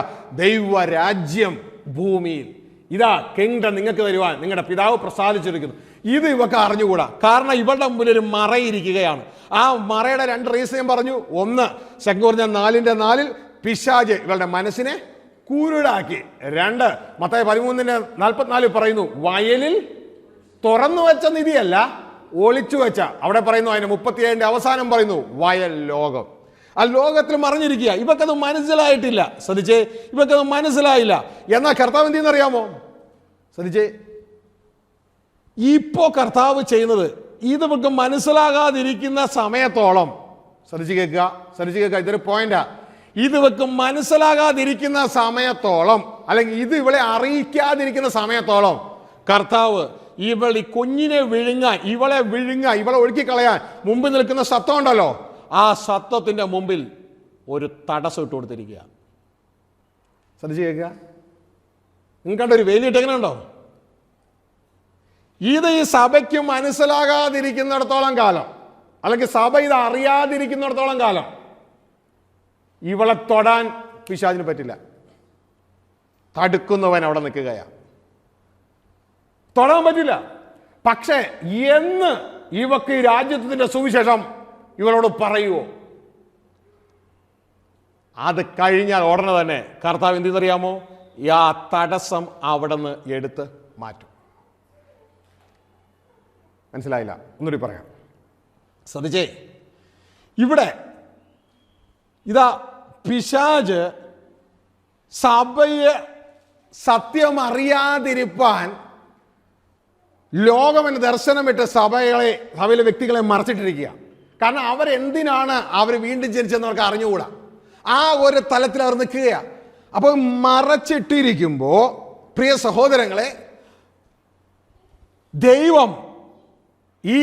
ദൈവരാജ്യം ഭൂമിയിൽ, ഇതാ കിങ്ഡം നിങ്ങൾക്ക് തരുവാൻ നിങ്ങളുടെ പിതാവ് പ്രസാദിച്ചിരിക്കുന്നു. ഇത് ഇവക്ക് അറിഞ്ഞുകൂടാ. കാരണം ഇവളുടെ മുമ്പിൽ ഒരു മറയിരിക്കുകയാണ്. ആ മറയുടെ 2 റീസൺ ഞാൻ പറഞ്ഞു. ഒന്ന്, സെക്കൻഡ് കുറഞ്ഞ 4-4 പിശാച് ഇവളുടെ മനസ്സിനെ കുരുടാക്കി. 2, മത്തായി 13:44 പറയുന്നു വയലിൽ തുറന്നു വെച്ച നിധിയല്ല, ഒളിച്ചു വെച്ച. അവിടെ പറയുന്നു അതിന് 37-ന്റെ അവസാനം പറയുന്നു വയൽ ലോകം. ആ ലോകത്തിൽ മറിഞ്ഞിരിക്കുക. ഇവക്കത് മനസ്സിലായിട്ടില്ല. ശ്രദ്ധിച്ചേ, ഇവക്കത് മനസ്സിലായില്ല. എന്നാൽ കർത്താവ് എന്ത് ചെയ്യുന്നറിയാമോ? ശ്രദ്ധിച്ചേ, ഇപ്പോ കർത്താവ് ചെയ്യുന്നത് ഇതൊക്കെ മനസ്സിലാകാതിരിക്കുന്ന സമയത്തോളം, ശ്രദ്ധിച്ചു കേൾക്കുക, ഇതൊരു പോയിന്റാ. ഇത് വെക്കും മനസ്സിലാകാതിരിക്കുന്ന സമയത്തോളം, അല്ലെങ്കിൽ ഇത് ഇവളെ അറിയിക്കാതിരിക്കുന്ന സമയത്തോളം കർത്താവ് ഈ കുഞ്ഞിനെ വിഴുങ്ങാൻ, ഇവളെ ഒഴുക്കിക്കളയാൻ മുമ്പിൽ നിൽക്കുന്ന സത്വം ഉണ്ടല്ലോ, ആ സത്വത്തിന്റെ മുമ്പിൽ ഒരു തടസ്സം ഇട്ട് കൊടുത്തിരിക്കുക. ശ്രദ്ധിച്ചു കേൾക്കുക. നിങ്ങൾക്കണ്ട ഒരു വേലിയിട്ട് എങ്ങനെ ഉണ്ടോ? ഇത് ഈ സഭയ്ക്ക് മനസ്സിലാകാതിരിക്കുന്നിടത്തോളം കാലം, അല്ലെങ്കിൽ സഭ ഇത് അറിയാതിരിക്കുന്നിടത്തോളം കാലം ഇവളെ തൊടാൻ പിശാചിന് പറ്റില്ല. തടുക്കുന്നവൻ അവിടെ നിൽക്കുകയാണ്. തൊടാൻ പറ്റില്ല. പക്ഷേ എന്ന് ഇവക്ക് ഈ രാജ്യത്തിന്റെ സുവിശേഷം ഇവരോട് പറയുവോ, അത് കഴിഞ്ഞാൽ ഉടനെ തന്നെ കർത്താവ് എന്തെന്നറിയാമോ? ആ തടസ്സം അവിടെ നിന്ന് എടുത്ത് മാറ്റും. മനസ്സിലായില്ല? ഒന്നുകൂടി പറയാം. ശ്രദ്ധിച്ചേ, ഇവിടെ ഇതാ പിശാച് സത്യം അറിയാതിരിപ്പാൻ ലോകമെന്ന് ദർശനമിട്ട് സഭയിലെ വ്യക്തികളെ മറച്ചിട്ടിരിക്കുക. കാരണം അവരെന്തിനാണ് അവർ വീണ്ടും ജനിച്ചെന്ന് അവർക്ക് അറിഞ്ഞുകൂടാ. ആ ഒരു തലത്തിൽ അവർ നിൽക്കുകയാണ്. അപ്പോൾ മറച്ചിട്ടിരിക്കുമ്പോൾ പ്രിയ സഹോദരങ്ങളെ, ദൈവം ഈ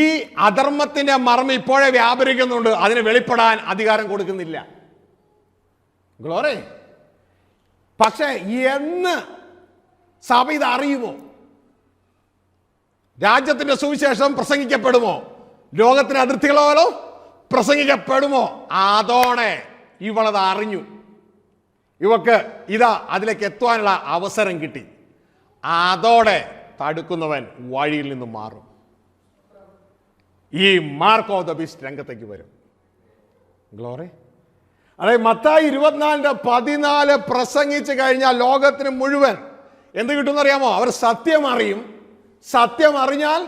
അധർമ്മത്തിന്റെ മർമ്മം ഇപ്പോഴേ വ്യാപരിക്കുന്നുണ്ട്, അതിന് വെളിപ്പെടാൻ അധികാരം കൊടുക്കുന്നില്ല. ഗ്ലോറി. പക്ഷേ എന്ന് സഭ ഇത് അറിയുമോ? രാജ്യത്തിന്റെ സുവിശേഷം പ്രസംഗിക്കപ്പെടുമോ? ലോകത്തിന് അതിർത്തികളോലോ പ്രസംഗിക്കപ്പെടുമോ? അതോടെ ഇവളത് അറിഞ്ഞു. ഇവക്ക് ഇതാ അതിലേക്ക് എത്തുവാനുള്ള അവസരം കിട്ടി. അതോടെ തടുക്കുന്നവൻ വഴിയിൽ നിന്ന് മാറും. ഈ മാർക്ക് ഓഫ് ദ ബീസ്റ്റ് രംഗത്തേക്ക് വരും. ഗ്ലോറി. അതായത് മത്തായി 24:14 പ്രസംഗിച്ചു കഴിഞ്ഞാൽ ലോകത്തിന് മുഴുവൻ എന്ത് കിട്ടുമെന്നറിയാമോ? അവർ സത്യം അറിയും. സത്യം അറിഞ്ഞാൽ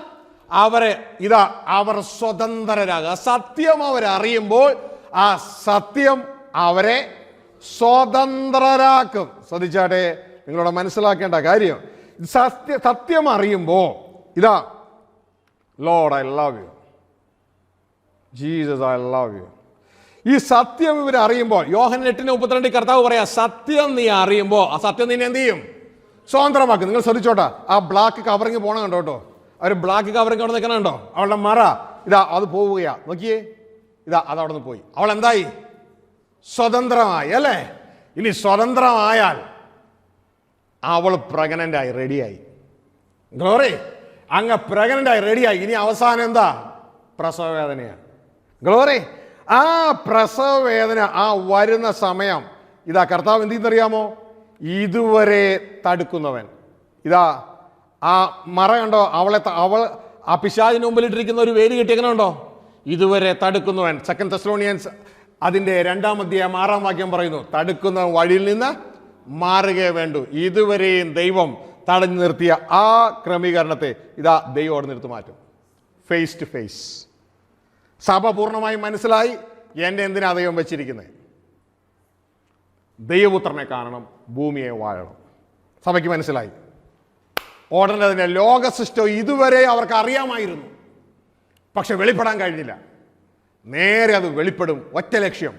അവർ സ്വതന്ത്രരാകുക. സത്യം അവരറിയുമ്പോൾ ആ സത്യം അവരെ സ്വതന്ത്രരാക്കും. ശ്രദ്ധിച്ചാട്ടെ, നിങ്ങളോട് മനസ്സിലാക്കേണ്ട കാര്യം, സത്യം അറിയുമ്പോൾ ഇതാ, Lord I love U, Jesus I love U. ഈ സത്യം ഇവർ അറിയുമ്പോൾ, യോഹന്നാൻ 8:32 കർത്താവ് പറയാ, സത്യം നീ അറിയുമ്പോൾ ആ സത്യം നിന്നെ എന്ത് ചെയ്യും? സ്വതന്ത്രമാക്കും. നിങ്ങൾ ശ്രദ്ധിച്ചോട്ടെ, ആ ബ്ലാക്ക് കവറിങ് പോണ കണ്ടോ കേട്ടോ. അവർ ബ്ലാക്ക് കവറിങ് അവിടെ നിൽക്കണുണ്ടോ? അവളുടെ മറ ഇതാ അത് പോവുകയാ. നോക്കിയേ, ഇതാ അത് അവിടെ നിന്ന് പോയി. അവൾ എന്തായി? സ്വതന്ത്രമായി. അല്ലേ? ഇനി സ്വതന്ത്രമായാൽ അവൾ പ്രഗ്നൻ്റായി, റെഡിയായി. ഗ്ലോറി. അങ്ങ് പ്രഗ്നൻ്റായി റെഡിയായി. ഇനി അവസാനം എന്താ? പ്രസവ വേദനയാണ്. ഗ്ലോറി. ആ പ്രസവ വേദന ആ വരുന്ന സമയം ഇതാ കർത്താവ് എന്ത് ചെയ്യുന്നറിയാമോ? ഇതുവരെ തടുക്കുന്നവൻ. ഇതാ ആ മറ കണ്ടോ? അവൾ ആ പിശാചിന് മുമ്പിലിട്ടിരിക്കുന്ന ഒരു വേലി കിട്ടിയേക്കണുണ്ടോ? ഇതുവരെ തടുക്കുന്നവൻ. 2 തെസ്സലോനിയൻസ് അതിൻ്റെ 2-ാം അധ്യായം 6-ാം വാക്യം പറയുന്നു, തടുക്കുന്നവൻ വഴിയിൽ നിന്ന് മാറുകയേ വേണ്ടു. ഇതുവരെയും ദൈവം തടഞ്ഞു നിർത്തിയ ആ ക്രമീകരണത്തെ ഇതാ ദൈവം അവിടെ നിർത്തി മാറ്റും. Face to face. സഭ പൂർണ്ണമായും മനസ്സിലായി എൻ്റെ എന്തിനാ ദൈവം വെച്ചിരിക്കുന്നത്? ദൈവപുത്രനെ കാണണം, ഭൂമിയെ വാഴണം. സഭയ്ക്ക് മനസ്സിലായി. ഓടേണ്ടതിൻ്റെ ലോക സിസ്റ്റം ഇതുവരെ അവർക്ക് അറിയാമായിരുന്നു, പക്ഷെ വെളിപ്പെടാൻ കഴിഞ്ഞില്ല. നേരെ അത് വെളിപ്പെടും. ഒറ്റ ലക്ഷ്യം,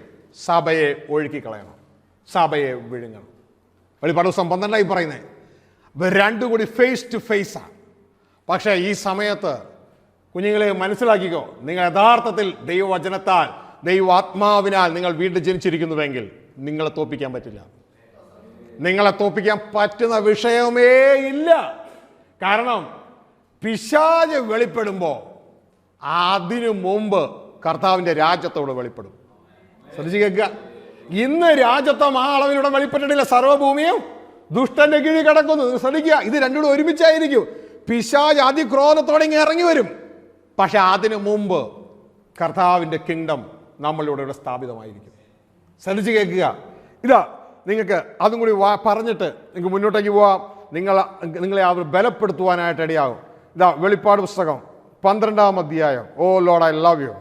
സഭയെ ഒഴുക്കിക്കളയണം, സഭയെ വിഴുങ്ങണം. വെളിപ്പാട് ദിവസം 12 പറയുന്നത് രണ്ടും കൂടി ഫേസ് ടു ഫേസാണ്. പക്ഷേ ഈ സമയത്ത് കുഞ്ഞുങ്ങളെ മനസ്സിലാക്കിക്കോ, നിങ്ങൾ യഥാർത്ഥത്തിൽ ദൈവവചനത്താൽ ദൈവാത്മാവിനാൽ നിങ്ങൾ വീണ്ടും ജനിച്ചിരിക്കുന്നുവെങ്കിൽ നിങ്ങളെ തോൽപ്പിക്കാൻ പറ്റില്ല. നിങ്ങളെ തോൽപ്പിക്കാൻ പറ്റുന്ന വിഷയമേ ഇല്ല. കാരണം പിശാച് വെളിപ്പെടുമ്പോൾ അതിനു മുമ്പ് കർത്താവിൻ്റെ രാജ്യത്തോട് വെളിപ്പെടും. ശ്രദ്ധിച്ച് കേൾക്കുക. ഇന്ന് രാജ്യത്വം ആ അളവിലൂടെ വെളിപ്പെട്ടിട്ടില്ല. സർവ്വഭൂമിയും ദുഷ്ടന്റെ കീഴിൽ കിടക്കുന്നു. ശ്രദ്ധിക്കുക, ഇത് രണ്ടും കൂടെ ഒരുമിച്ചായിരിക്കും. പിശാച് അതിക്രോധത്തോടെ ഇങ്ങനെ ഇറങ്ങി വരും. പക്ഷെ അതിനു മുമ്പ് കർത്താവിൻ്റെ കിങ്ഡം നമ്മളിലൂടെ ഇവിടെ സ്ഥാപിതമായിരിക്കും. ശ്രദ്ധിച്ച് കേൾക്കുക. ഇതാ നിങ്ങൾക്ക് അതും കൂടി പറഞ്ഞിട്ട് നിങ്ങൾക്ക് മുന്നോട്ടേക്ക് പോവാം. നിങ്ങളെ അവർ ബലപ്പെടുത്തുവാനായിട്ട് ഇടയാകും. ഇതാ വെളിപ്പാട് പുസ്തകം 12-ാം അധ്യായം. ഓ ലോർഡ് ഐ ലവ് യു.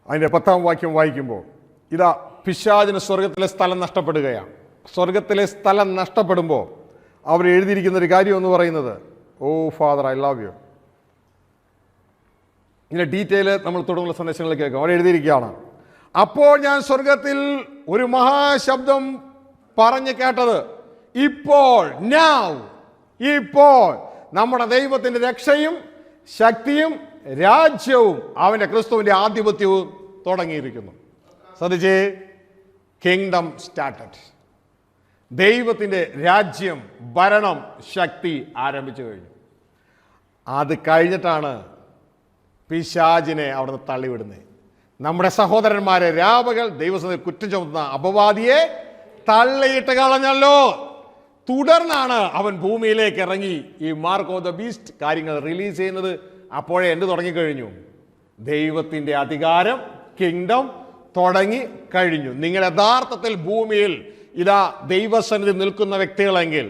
അതിൻ്റെ 10-ാം വാക്യം വായിക്കുമ്പോൾ ഇതാ പിശാചിന് സ്വർഗത്തിലെ സ്ഥലം നഷ്ടപ്പെടുകയാണ്. സ്വർഗത്തിലെ സ്ഥലം നഷ്ടപ്പെടുമ്പോൾ അവർ എഴുതിയിരിക്കുന്ന ഒരു കാര്യം എന്ന് പറയുന്നത്, ഓ ഫാദർ ഐ ലവ് യു. ഇങ്ങനെ ഡീറ്റെയിൽ നമ്മൾ തുടർന്നുള്ള സന്ദേശങ്ങളിൽ കേൾക്കാം. അവിടെ എഴുതിയിരിക്കുകയാണ്, അപ്പോൾ ഞാൻ സ്വർഗത്തിൽ ഒരു മഹാശബ്ദം പറഞ്ഞു കേട്ടത്, ഇപ്പോൾ ഇപ്പോൾ നമ്മുടെ ദൈവത്തിൻ്റെ രക്ഷയും ശക്തിയും രാജ്യവും അവൻ്റെ ക്രിസ്തുവിൻ്റെ ആധിപത്യവും തുടങ്ങിയിരിക്കുന്നു. ശ്രദ്ധിച്ചേ, കിങ്ഡം സ്റ്റാർട്ടഡ്. ദൈവത്തിൻ്റെ രാജ്യം, ഭരണം, ശക്തി ആരംഭിച്ചു കഴിഞ്ഞു. അത് കഴിഞ്ഞിട്ടാണ് പിശാചിനെ അവിടുന്ന് തള്ളിവിടുന്നത്. നമ്മുടെ സഹോദരന്മാരെ രാപകൽ ദൈവസന്നിധിയിൽ കുറ്റം ചുമത്തുന്ന അപവാദിയെ തള്ളിയിട്ട് കളഞ്ഞല്ലോ. തുടർന്നാണ് അവൻ ഭൂമിയിലേക്ക് ഇറങ്ങി ഈ മാർക്ക് ഓഫ് ദ ബീസ്റ്റ് കാര്യങ്ങൾ റിലീസ് ചെയ്യുന്നത്. അപ്പോഴേ എന്ത് തുടങ്ങിക്കഴിഞ്ഞു? ദൈവത്തിൻ്റെ അധികാരം, കിങ്ഡം തുടങ്ങി കഴിഞ്ഞു. നിങ്ങൾ യഥാർത്ഥത്തിൽ ഭൂമിയിൽ ഇതാ ദൈവസന്നിധി നിൽക്കുന്ന വ്യക്തികളെങ്കിൽ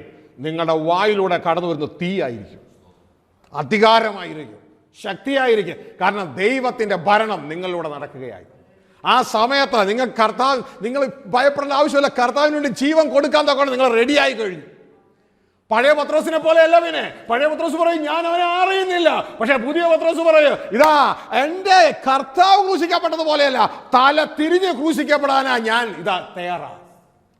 നിങ്ങളുടെ വായിലൂടെ കടന്നു വരുന്ന തീ ആയിരിക്കും, അധികാരമായിരിക്കും, ശക്തിയായിരിക്കും. കാരണം ദൈവത്തിൻ്റെ ഭരണം നിങ്ങളിലൂടെ നടക്കുകയായി. ആ സമയത്ത് നിങ്ങൾ ഭയപ്പെടേണ്ട ആവശ്യമില്ല. കർത്താവിന് വേണ്ടി ജീവൻ കൊടുക്കാൻ തക്കണം നിങ്ങൾ റെഡിയായി കഴിഞ്ഞു. പഴയ പത്രോസിനെ പോലെയല്ല. പിന്നെ പഴയ പത്രോസ് പറയും ഞാൻ അവനെ അറിയുന്നില്ല. പക്ഷെ പുതിയ പത്രോസ് പറയും ഇതാ എൻ്റെ കർത്താവ് ക്രൂശിക്കപ്പെട്ടതുപോലെയല്ല, തല തിരിഞ്ഞ് ക്രൂശിക്കപ്പെടാനാ ഞാൻ ഇതാ തയ്യാറാ.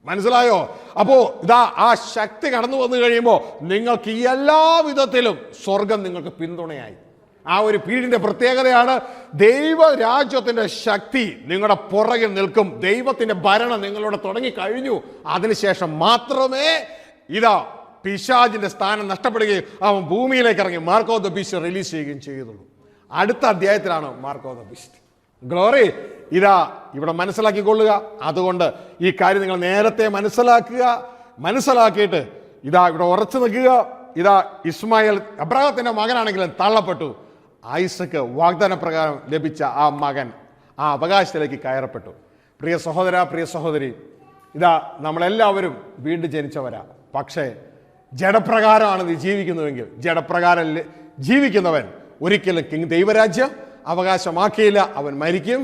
മനസ്സിലായോ? അപ്പോ ഇതാ ആ ശക്തി കടന്നു വന്നു കഴിയുമ്പോൾ നിങ്ങൾക്ക് എല്ലാ വിധത്തിലും സ്വർഗം നിങ്ങൾക്ക് പിന്തുണയായി. ആ ഒരു പീരീഡിന്റെ പ്രത്യേകതയാണ് ദൈവരാജ്യത്തിന്റെ ശക്തി നിങ്ങളുടെ പുറകിൽ നിൽക്കും. ദൈവത്തിന്റെ ഭരണം നിങ്ങളോട് തുടങ്ങി കഴിഞ്ഞു. അതിനുശേഷം മാത്രമേ ഇതാ പിശാചിന്റെ സ്ഥാനം നഷ്ടപ്പെടുകയും അവൻ ഭൂമിയിലേക്ക് ഇറങ്ങി mark of the beast release ചെയ്യുകയും ചെയ്യുന്നുള്ളൂ. അടുത്ത അധ്യായത്തിലാണ് mark of the beast. Glory ഇതാ ഇവിടെ മനസ്സിലാക്കിക്കൊള്ളുക. അതുകൊണ്ട് ഈ കാര്യം നിങ്ങൾ നേരത്തെ മനസ്സിലാക്കിയിട്ട് ഇതാ ഇവിടെ ഉറച്ചു നിൽക്കുക. ഇതാ ഇസ്മായേൽ അബ്രഹാത്തിന്റെ മകനാണെങ്കിലും തള്ളപ്പെട്ടു. ഐസക്ക് വാഗ്ദാന പ്രകാരം ലഭിച്ച ആ മകൻ ആ അവകാശത്തിലേക്ക് കയറപ്പെട്ടു. പ്രിയ സഹോദര, പ്രിയ സഹോദരി, ഇതാ നമ്മളെല്ലാവരും വീണ്ടും ജനിച്ചവരാ. പക്ഷേ ജഡപ്രകാരമാണ് നീ ജീവിക്കുന്നുവെങ്കിൽ ജഡപ്രകാരം ജീവിക്കുന്നവൻ ഒരിക്കലും ദൈവരാജ്യം അവകാശമാക്കിയില്ല. അവൻ മരിക്കും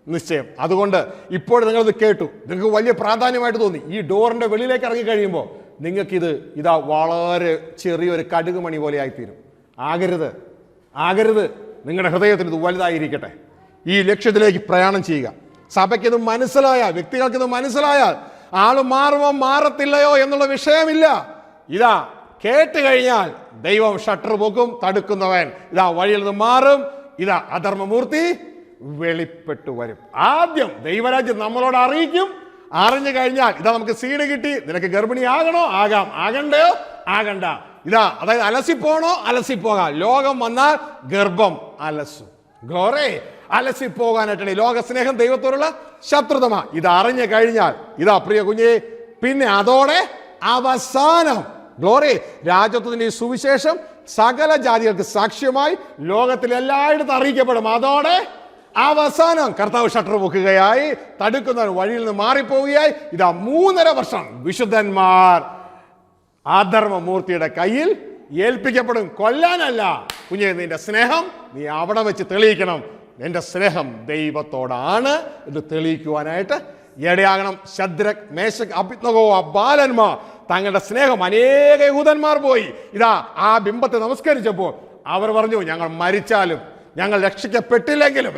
നിശ്ചയം. അതുകൊണ്ട് ഇപ്പോൾ നിങ്ങളിത് കേട്ടു, നിങ്ങൾക്ക് വലിയ പ്രാധാന്യമായിട്ട് തോന്നി. ഈ ഡോറിന്റെ വെളിയിലേക്ക് ഇറങ്ങി കഴിയുമ്പോൾ നിങ്ങൾക്കിത് ഇതാ വളരെ ചെറിയൊരു കടുകുമണി പോലെ ആയിത്തീരും. ആകരുത്. നിങ്ങളുടെ ഹൃദയത്തിൽ ഇത് വലുതായിരിക്കട്ടെ. ഈ ലക്ഷ്യത്തിലേക്ക് പ്രയാണം ചെയ്യുക. സഭയ്ക്കിത് മനസ്സിലായാൽ, വ്യക്തികൾക്കിത് മനസ്സിലായാൽ, ആള് മാറുമോ മാറത്തില്ലയോ എന്നുള്ള വിഷയമില്ല. ഇതാ കേട്ട് കഴിഞ്ഞാൽ ദൈവം ഷട്ടർ പൊക്കും. തടുക്കുന്നവൻ ഇതാ വഴിയിൽ നിന്ന് മാറും. ഇതാ അധർമ്മമൂർത്തി വെളിപ്പെട്ടു വരും. ആദ്യം ദൈവരാജ്യം നമ്മളോട് അറിയിക്കും. അറിഞ്ഞു കഴിഞ്ഞാൽ ഇതാ നമുക്ക് സീഡ് കിട്ടി. നിനക്ക് ഗർഭിണിയാകണോ? ആകാം. ആകണ്ടയോ? ആകണ്ട. ഇതാ അതായത് അലസിപ്പോണോ? അലസിപ്പോകാം. ലോകം വന്നാൽ ഗർഭം അലസും. ഗ്ലോറി അലസിപ്പോകാനായിട്ടാണ് ലോക സ്നേഹം ദൈവത്തോടുള്ള ശത്രുതമാ. ഇത് അറിഞ്ഞു കഴിഞ്ഞാൽ ഇതാ പ്രിയ കുഞ്ഞെ, പിന്നെ അതോടെ അവസാനം ഗ്ലോറി രാജ്യത്വത്തിന്റെ ഈ സുവിശേഷം സകല ജാതികൾക്ക് സാക്ഷ്യമായി ലോകത്തിൽ എല്ലായിടത്തും അറിയിക്കപ്പെടും. അതോടെ അവസാനം കർത്താവ് ഷട്ടർ പൊക്കുകയായി, തടുക്കുന്നവൻ വഴിയിൽ നിന്ന് മാറിപ്പോവുകയായി. ഇതാ 3.5 വർഷം വിശുദ്ധന്മാർ അധർമ്മമൂർത്തിയുടെ കയ്യിൽ ഏൽപ്പിക്കപ്പെടും. കൊല്ലാനല്ല കുഞ്ഞെ, നിന്റെ സ്നേഹം നീ അവിടെ വെച്ച് തെളിയിക്കണം. എന്റെ സ്നേഹം ദൈവത്തോടാണ് എന്ന് തെളിയിക്കുവാനായിട്ട് ഇടയാകണം. ശദ്രക്, മേശക്, അബേദ്നെഗോ ആ ബാലന്മാർ തങ്ങളുടെ സ്നേഹം അനേക യഹൂദന്മാർ പോയി ഇതാ ആ ബിംബത്തെ നമസ്കരിച്ചപ്പോൾ അവർ പറഞ്ഞു, ഞങ്ങൾ മരിച്ചാലും ഞങ്ങൾ രക്ഷപ്പെട്ടില്ലെങ്കിലും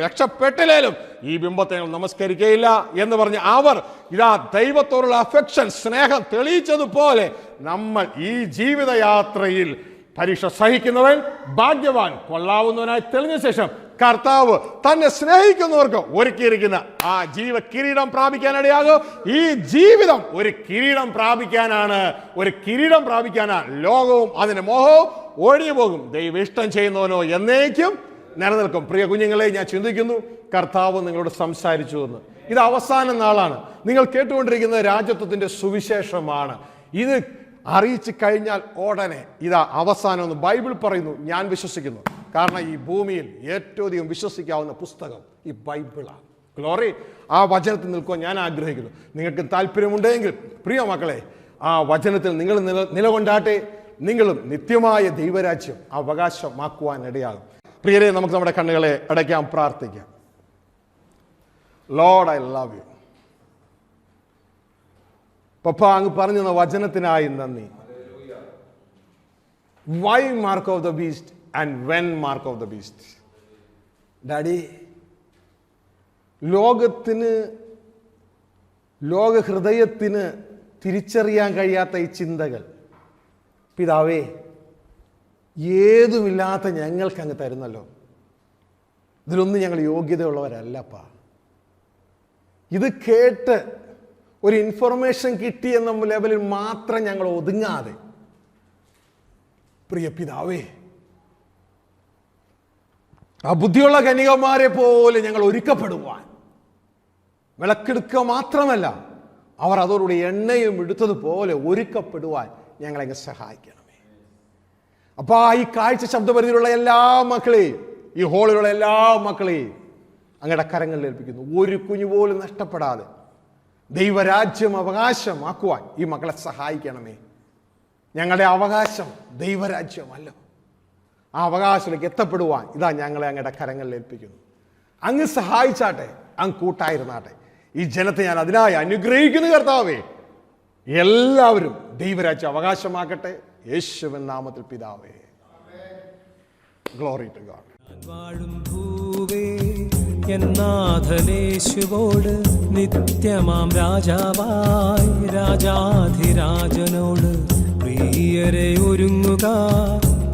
ഈ ബിംബത്തെ ഞങ്ങൾ നമസ്കരിക്കുകയില്ല എന്ന് പറഞ്ഞ് അവർ ഇതാ ദൈവത്തോടുള്ള അഫെക്ഷൻ, സ്നേഹം തെളിയിച്ചതുപോലെ നമ്മൾ ഈ ജീവിതയാത്രയിൽ പരീക്ഷ സഹിക്കുന്നവൻ ഭാഗ്യവാൻ, കൊള്ളാവുന്നവനായി തെളിഞ്ഞ ശേഷം കർത്താവ് തന്നെ സ്നേഹിക്കുന്നവർക്ക് ഒരുക്കിയിരിക്കുന്ന ആ ജീവ കിരീടം പ്രാപിക്കാനിടയാകും. ഈ ജീവിതം ഒരു കിരീടം പ്രാപിക്കാനാണ്. ലോകവും അതിന്റെ മോഹവും ഒഴിഞ്ഞു പോകും. ദൈവം ഇഷ്ടം ചെയ്യുന്നവനോ എന്നേക്കും നിലനിൽക്കും. പ്രിയ കുഞ്ഞുങ്ങളെ, ഞാൻ ചിന്തിക്കുന്നു കർത്താവ് നിങ്ങളോട് സംസാരിച്ചു എന്ന്. ഇത് അവസാന നാളാണ്. നിങ്ങൾ കേട്ടുകൊണ്ടിരിക്കുന്ന രാജ്യത്വത്തിന്റെ സുവിശേഷമാണ്. ഇത് അറിയിച്ചു കഴിഞ്ഞാൽ ഉടനെ ഇതാ അവസാനം എന്ന് ബൈബിൾ പറയുന്നു. ഞാൻ വിശ്വസിക്കുന്നു. കാരണം ഈ ഭൂമിയിൽ ഏറ്റവും അധികം വിശ്വസിക്കാവുന്ന പുസ്തകം ഈ ബൈബിളാണ്. ഗ്ലോറി ആ വചനത്തിൽ നിൽക്കുവാൻ ഞാൻ ആഗ്രഹിക്കുന്നു. നിങ്ങൾക്ക് താല്പര്യമുണ്ടെങ്കിൽ പ്രിയ മക്കളെ, ആ വചനത്തിൽ നിങ്ങൾ നിലകൊണ്ടാട്ടെ. നിങ്ങളും നിത്യമായ ദൈവരാജ്യം അവകാശമാക്കുവാൻ ഇടയാകും. പ്രിയരെ, നമുക്ക് നമ്മുടെ കണ്ണുകളെ അടയ്ക്കാം, പ്രാർത്ഥിക്കാം. Lord, I love you. പപ്പ, അങ്ങ് പറഞ്ഞു തന്ന വചനത്തിനായി നന്ദി. Why mark of the beast and when mark of the beast? Daddy, ലോക ഹൃദയത്തിന് തിരിച്ചറിയാൻ കഴിയാത്ത ഈ ചിന്തകൾ പിതാവേ ഏതുമില്ലാത്ത ഞങ്ങൾക്ക് അങ്ങ് തരുന്നല്ലോ. ഇതിലൊന്നും ഞങ്ങൾ യോഗ്യതയുള്ളവരല്ലപ്പാ. ഇത് കേട്ട് ഒരു ഇൻഫർമേഷൻ കിട്ടിയെന്ന ലെവലിൽ മാത്രം ഞങ്ങൾ ഒതുങ്ങാതെ പ്രിയ പിതാവേ, ആ ബുദ്ധിയുള്ള കന്യകമാരെ പോലെ ഞങ്ങൾ ഒരുക്കപ്പെടുവാൻ, വിളക്കെടുക്കുക മാത്രമല്ല അവർ അതോടുകൂടി എണ്ണയും എടുത്തതുപോലെ ഒരുക്കപ്പെടുവാൻ ഞങ്ങളെ സഹായിക്കണമേ. അപ്പൊ ഈ കാഴ്ച ശബ്ദപരിധിയിലുള്ള എല്ലാ മക്കളെയും, ഈ ഹോളിലുള്ള എല്ലാ മക്കളെയും അങ്ങയുടെ കരങ്ങളിൽ ഏൽപ്പിക്കുന്നു. ഒരു കുഞ്ഞു പോലും നഷ്ടപ്പെടാതെ ദൈവരാജ്യം അവകാശമാക്കുവാൻ ഈ മക്കളെ സഹായിക്കണമേ. ഞങ്ങളുടെ അവകാശം ദൈവരാജ്യമല്ലോ. ആ അവകാശത്തിലേക്ക് എത്തപ്പെടുവാൻ ഇതാ ഞങ്ങളെ അങ്ങയുടെ കരങ്ങളിൽ ഏൽപ്പിക്കുന്നു. അങ്ങ് സഹായിച്ചാട്ടെ. അങ്ങ് കൂട്ടായിരുന്നാട്ടെ. ഈ ജനത്തെ ഞാൻ അതിനായി അനുഗ്രഹിക്കുന്നു കർത്താവേ. എല്ലാവരും ദൈവരാജ്യം അവകാശമാക്കട്ടെ. യേശുവിൻ നാമത്തിൽ പിതാവേ. Glory to God. വാഴും ഭൂവേ എന്നാഥനേശുവോട് നിത്യമാം രാജാവായി രാജാധിരാജനോട് പ്രിയരെ ഒരുങ്ങുക,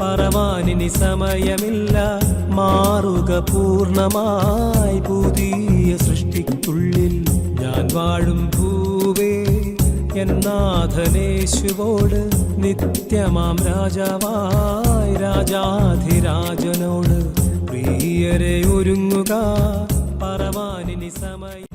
പറവാനിനി സമയമില്ല, മാറുക പൂർണ്ണമായി പുതിയ സൃഷ്ടിക്കുള്ളിൽ. ഞാൻ വാഴും ഭൂവേ എന്നാഥനേശുവോട് നിത്യമാം രാജാവായി രാജാധിരാജനോട് പ്രിയരെ ഒരുങ്ങുക, പറവാനിനി സമയം.